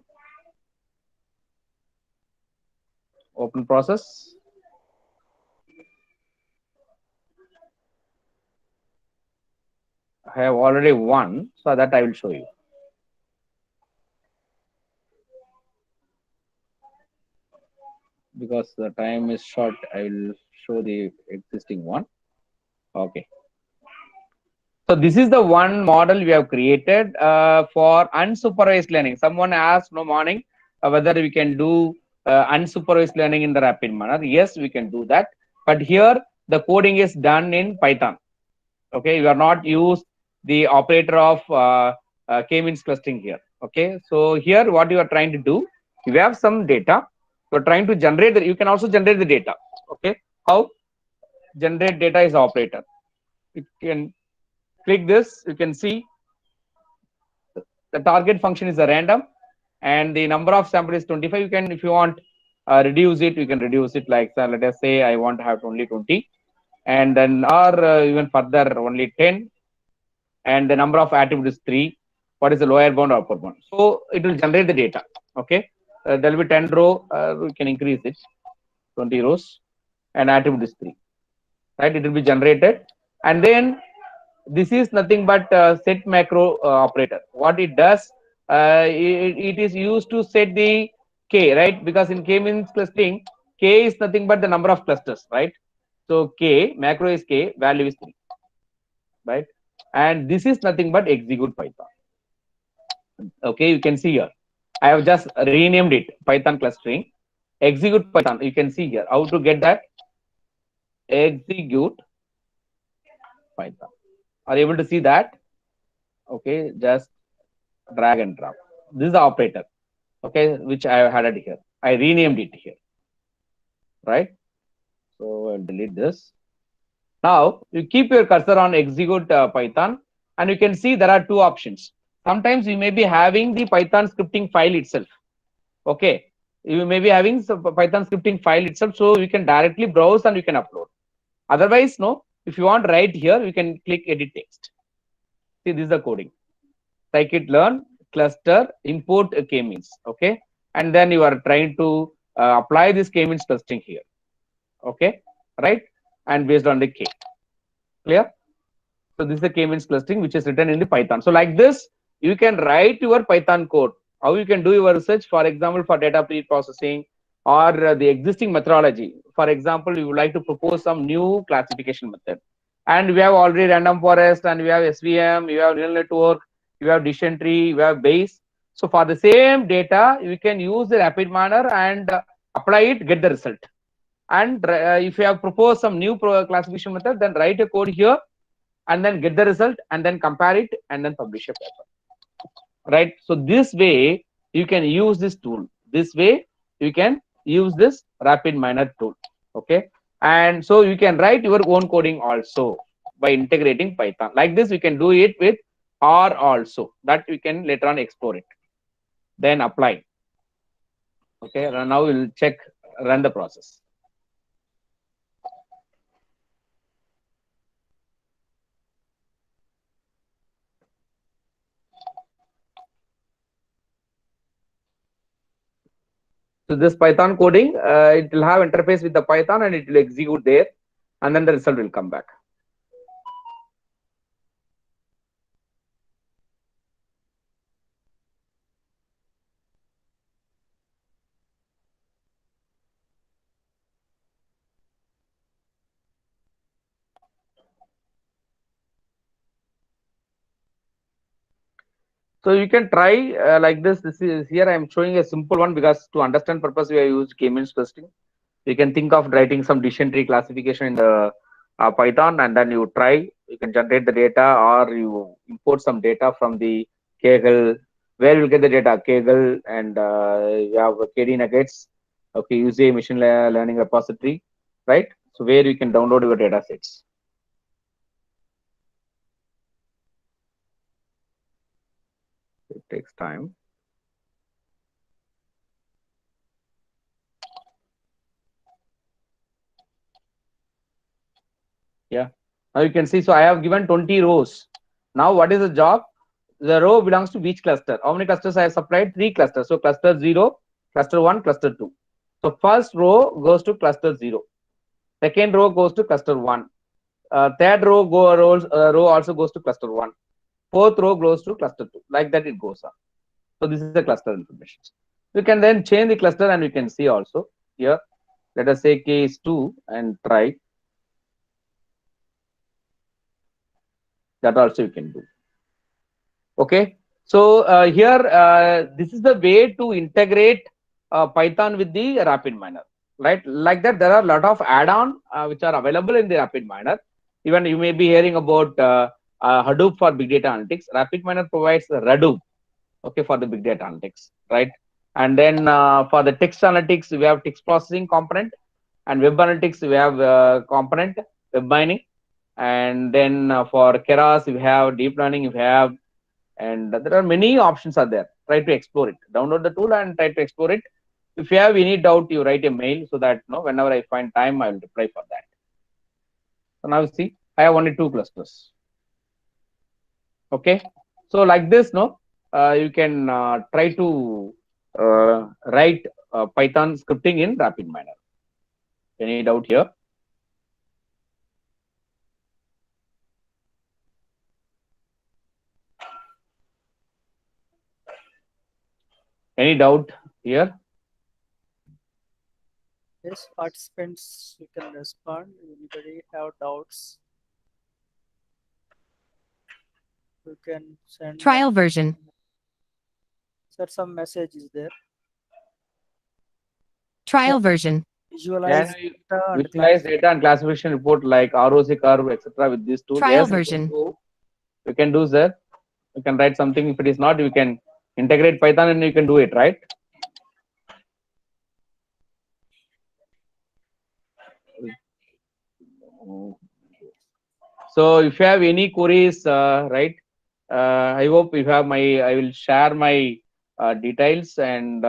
open process. I have already one, so that I will show you. Because the time is short, I will show the existing one. Okay. So this is the one model we have created for unsupervised learning. Someone asked no morning whether we can do unsupervised learning in the RapidMiner. Yes, we can do that. But here the coding is done in Python. Okay, you are not used the operator of k-means clustering here. Okay, so here what you are trying to do, you have some data. You are trying to generate the. You can also generate the data. Okay, how? Generate data is operator. You can click this, you can see the target function is a random and the number of sample is 25. You can, if you want, reduce it, you can reduce it like, let us say I want to have only 20 and then or even further only 10 and the number of attributes is 3. What is the lower bound or upper bound? So it will generate the data. Okay, there will be 10 row, we can increase it, 20 rows and attribute is 3, right? It will be generated and then this is nothing but set macro operator. What it does, it is used to set the k, right? Because in k-means clustering, k is nothing but the number of clusters, right? So k, macro is k, value is 3, right? And this is nothing but execute Python. Okay, you can see here. I have just renamed it Python clustering. Execute Python. You can see here how to get that. Execute Python. Are you able to see that? Okay, just drag and drop. This is the operator, okay, which I have added here. I renamed it here, right? So I'll delete this. Now you keep your cursor on execute Python and you can see there are two options. Sometimes you may be having the Python scripting file itself. Okay, you may be having some Python scripting file itself, so you can directly browse and you can upload. Otherwise, no, if you want right here, you can click edit text. See, this is the coding. Scikit-learn cluster import k-means. Okay, and then you are trying to apply this k-means clustering here. Okay, right, and based on the k. Clear? So this is the k-means clustering which is written in the Python. So like this, you can write your Python code. How you can do your research, for example, for data pre-processing or the existing methodology. For example, you would like to propose some new classification method, and we have already random forest, and we have SVM, we have neural network, you have decision tree, you have Bayes. So for the same data, you can use the RapidMiner and apply it, get the result. And if you have proposed some new classification method, then write a code here and then get the result and then compare it and then publish a paper. Right? So this way you can use this tool. This way you can use this RapidMiner tool. Okay, and so you can write your own coding also by integrating Python. Like this, you can do it with R also. That we can later on explore it. Then apply. Okay, now we'll check, run the process. So this Python coding, it will have interface with the Python and it will execute there, and then the result will come back. So you can try like this. This is here I am showing a simple one because to understand purpose we have used k-means clustering. You can think of writing some decision tree classification in the Python, and then you try. You can generate the data, or you import some data from the Kaggle. Where you get the data? Kaggle, and you have KD nuggets. Okay, use a machine learning repository, right? So where you can download your data sets. It takes time. Yeah. Now you can see, so I have given 20 rows. Now what is the job? The row belongs to which cluster? How many clusters I have supplied? 3 clusters. So cluster 0, cluster 1, cluster 2. So first row goes to cluster 0. Second row goes to cluster 1. Third row also goes to cluster 1. Fourth row goes to cluster 2. Like that it goes on. So this is the cluster information. You can then change the cluster and we can see also here. Let us say case 2 and try. That also you can do. Okay. So here, this is the way to integrate Python with the RapidMiner, right? Like that, there are a lot of add-on which are available in the RapidMiner. Even you may be hearing about Hadoop for big data analytics. RapidMiner provides Hadoop, okay, for the big data analytics, right? And then for the text analytics, we have text processing component, and web analytics we have component web mining, and then for Keras we have deep learning, we have, and there are many options are there. Try to explore it. Download the tool and try to explore it. If you have any doubt, you write a mail so that whenever I find time, I will reply for that. So now see, I have only 2 clusters. Okay, so like this, you can try to write Python scripting in RapidMiner. Any doubt here? Any doubt here? Yes, participants, you can respond. Anybody have doubts? You can send. Trial version. Sir, some message is there. Trial version. Visualize Can you data and visualize data and classification report like ROC curve, etc. with this tool? Trial Yes, version. you can do, sir. You can write something. If it is not, you can integrate Python and you can do it, right? So if you have any queries, right? I hope you have my. I will share my details and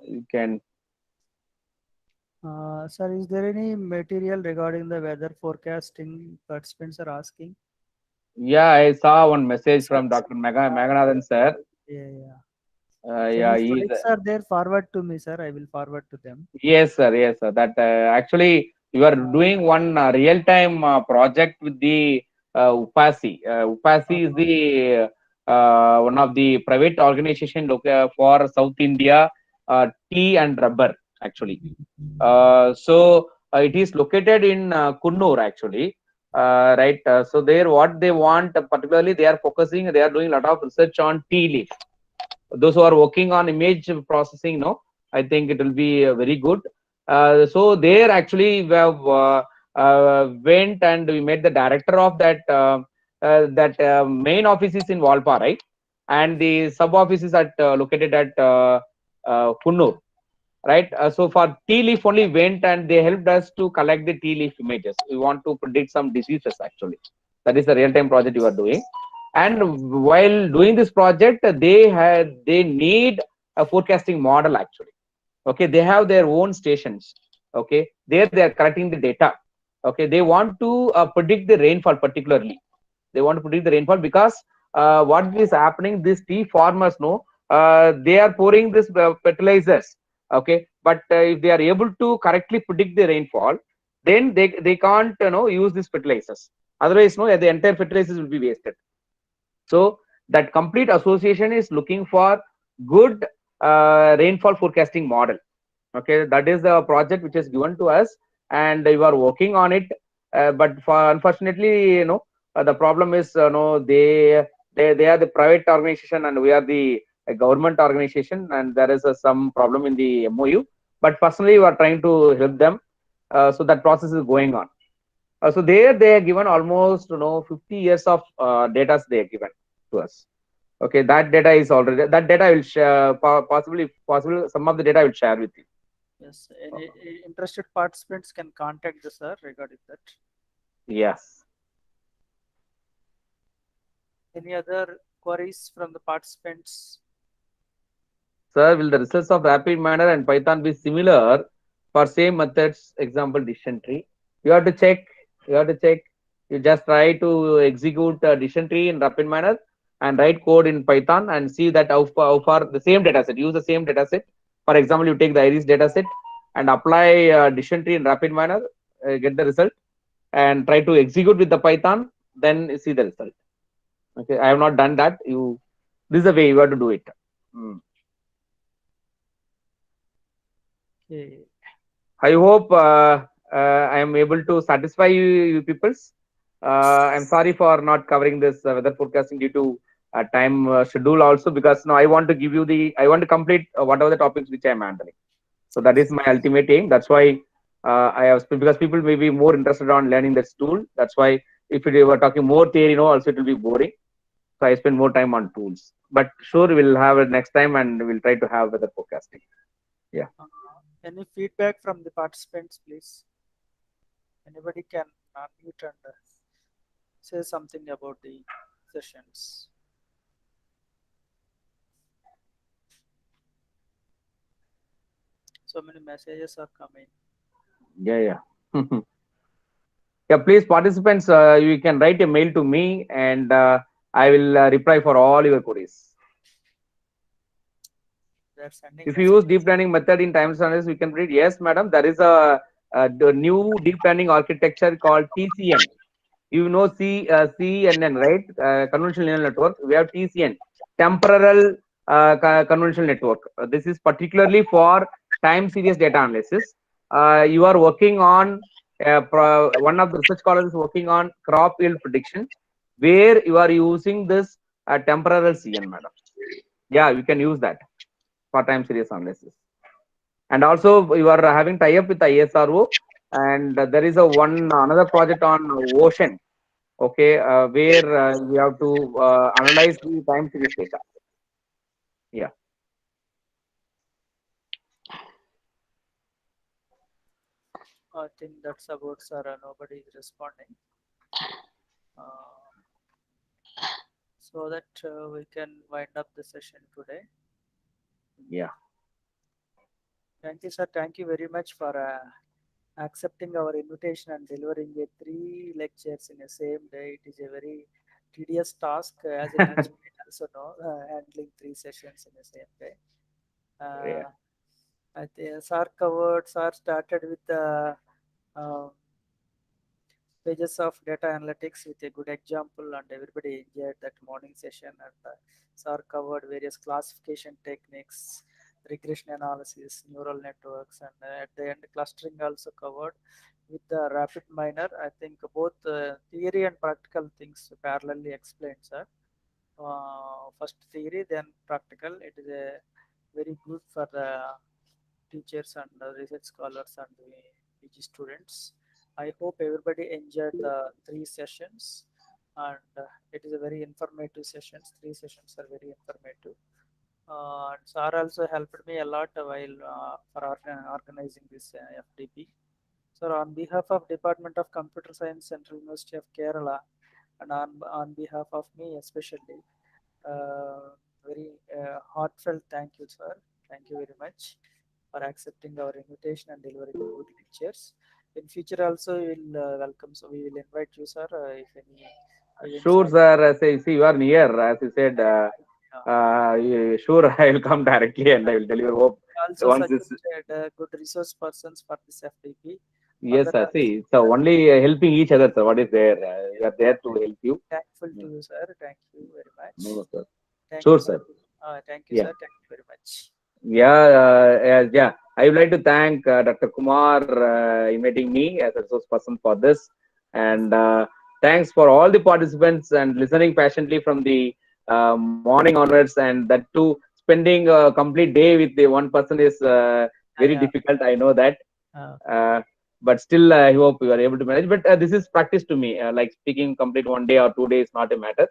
you can. Sir, is there any material regarding the weather forecasting participants are asking? Yeah, I saw one message Sir, from Dr. Meganathan, sir. yeah. Yeah, Any he's. slides are there, forward to me, sir. I will forward to them. Yes, sir. Yes, sir. That actually you are doing one real-time project with the Upasi. Upasi is the one of the private organization for South India, tea and rubber actually. So it is located in Kunnur actually. Right. So there, what they want particularly, they are focusing. They are doing a lot of research on tea leaf. Those who are working on image processing, I think it will be very good. So there actually we have went and we met the director of that main office is in Valpa, right? And the sub office is located at Kunnur, right? So for tea leaf only went and they helped us to collect the tea leaf images. We want to predict some diseases actually. That is the real-time project you are doing. And while doing this project, they need a forecasting model actually. Okay, they have their own stations. Okay, there they are collecting the data. Okay, they want to predict the rainfall particularly. They want to predict the rainfall because what is happening? These tea farmers they are pouring this fertilizers. Okay, but if they are able to correctly predict the rainfall, then they can't use these fertilizers. Otherwise, no, the entire fertilizers will be wasted. So that complete association is looking for good rainfall forecasting model. Okay, that is the project which is given to us, and we are working on it. But for unfortunately, the problem is, they are the private organization and we are the government organization, and there is some problem in the MOU. But personally, we are trying to help them. So that process is going on. So there they are given almost 50 years of data they are given to us. Okay, that data is already, that data I will share, possibly some of the data I will share with you. Yes, any interested participants can contact the sir regarding that. Yes. Any other queries from the participants? Sir, will the results of rapid miner and Python be similar for same methods? Example, decision tree. You have to check. You have to check. You just try to execute decision tree in rapid miner and write code in Python and see that how far the same data set. Use the same data set. For example, you take the iris data set and apply decision tree in rapid miner, get the result, and try to execute with the Python. Then see the result. Okay, I have not done that. You, this is the way you have to do it. Hmm. Okay. I hope I am able to satisfy you peoples. I'm sorry for not covering this weather forecasting due to time schedule also, because now I want to give you I want to complete whatever the topics which I'm handling. So that is Yes. my ultimate aim. That's why I have, because people may be more interested on learning this tool. That's why if we were talking more theory, also it will be boring. So I spend more time on tools. But sure, we'll have it next time and we'll try to have weather forecasting. Yeah. Any feedback from the participants, please? Anybody can unmute and say something about the sessions. So many messages are coming. Yeah. Yeah, please, participants, you can write a mail to me and I will reply for all your queries. They're sending If you use messages. deep learning method in time analysis, we can read. Yes, madam, there is the new deep learning architecture called TCN. You know CNN, right? Convolutional neural network. We have TCN, temporal convolutional network. This is particularly for time series data analysis. You are working on one of the research scholars is working on crop yield prediction, where you are using this temporal CN, madam. Yeah, you can use that for time series analysis. And also you are having tie up with the ISRO, and there is a one another project on ocean. Okay, where we have to analyze the time series data. Yeah. I think that's about, sir. Nobody is responding. Uh, so that we can wind up the session today. Yeah. Thank you, sir. Thank you very much for accepting our invitation and delivering a 3 lectures in the same day. It is a very tedious task, as a teacher. I also know handling 3 sessions in the same day. Yeah. Uh, I think Sir started with the uh, pages of data analytics with a good example, and everybody enjoyed that morning session. And Sir covered various classification techniques, regression analysis, neural networks, and at the end clustering also covered with the rapid miner. I think both theory and practical things parallelly explained, sir. First theory, then practical. It is a very good for the teachers and research scholars and the PG students. I hope everybody enjoyed the 3 sessions, and it is a very informative sessions. 3 sessions are very informative. And Sir also helped me a lot while for organizing this FDP. So on behalf of Department of Computer Science, Central University of Kerala, and on behalf of me especially, very heartfelt thank you, sir. Thank you very much for accepting our invitation and delivering good lectures. In future also, we will welcome. So we will invite you, sir, if any events Sure, are. sir. Say, see, you are near, as you said. Yeah. Sure, I will come directly and I will deliver. Hope Also once this. suggested good resource persons for this FDP. Yes, Further, sir. See, so only helping each other, sir. What is there? We are there to help you. thankful to Yeah. you, sir. Thank you very much. No, sir. Thank you, Sure, sir. sir. Thank you, Yeah. sir. Thank you very much. Yeah, yeah. I would like to thank Dr. Kumar inviting me as a resource person for this, and thanks for all the participants and listening patiently from the morning onwards, and that too spending a complete day with the one person is very Yeah. difficult. I know that, Okay. uh, but still, I hope you are able to manage. But this is practice to me. Like speaking complete 1 day or 2 days not a matter.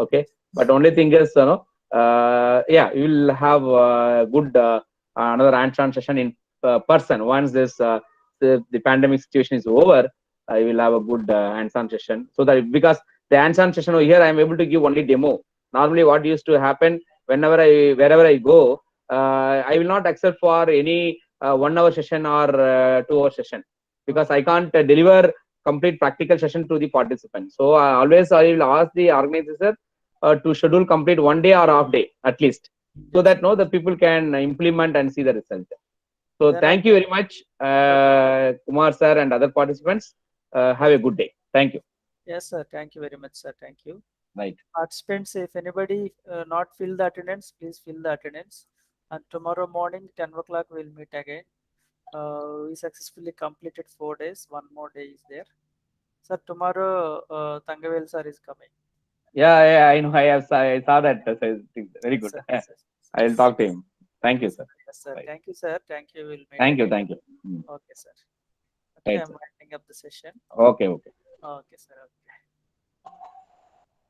Okay, but only thing is, yeah, you will have good another hands-on session in person. Once the pandemic situation is over, I will have a good hands-on session. So that because the hands-on session over here, I am able to give only demo. Normally, what used to happen wherever I go, I will not accept for any 1 hour session or 2 hour session because I can't deliver complete practical session to the participants. So always I will ask the organizer to schedule complete 1 day or half day at least, so Yes, that no the people can implement and see the result. So then thank you very much, Kumar sir and other participants. Have a good day. Thank you. yes, sir. Thank you very much, sir. Thank you. Right. Participants, if anybody not fill the attendance, please fill the attendance. And tomorrow morning, 10 o'clock, we'll meet again. We successfully completed 4 days. One more day is there. Sir, tomorrow, Tangavel sir is coming. Yeah, I know. I saw that. Very Yes, good. sir. Yes, sir. I will talk to him. Thank you, Yes, sir. sir. Yes, sir. Right. Thank you, sir. Thank you. We'll meet Thank you. again. Thank you. Okay, sir. Okay, Right, I'm sir. winding up the session. Okay. Okay, sir. Okay.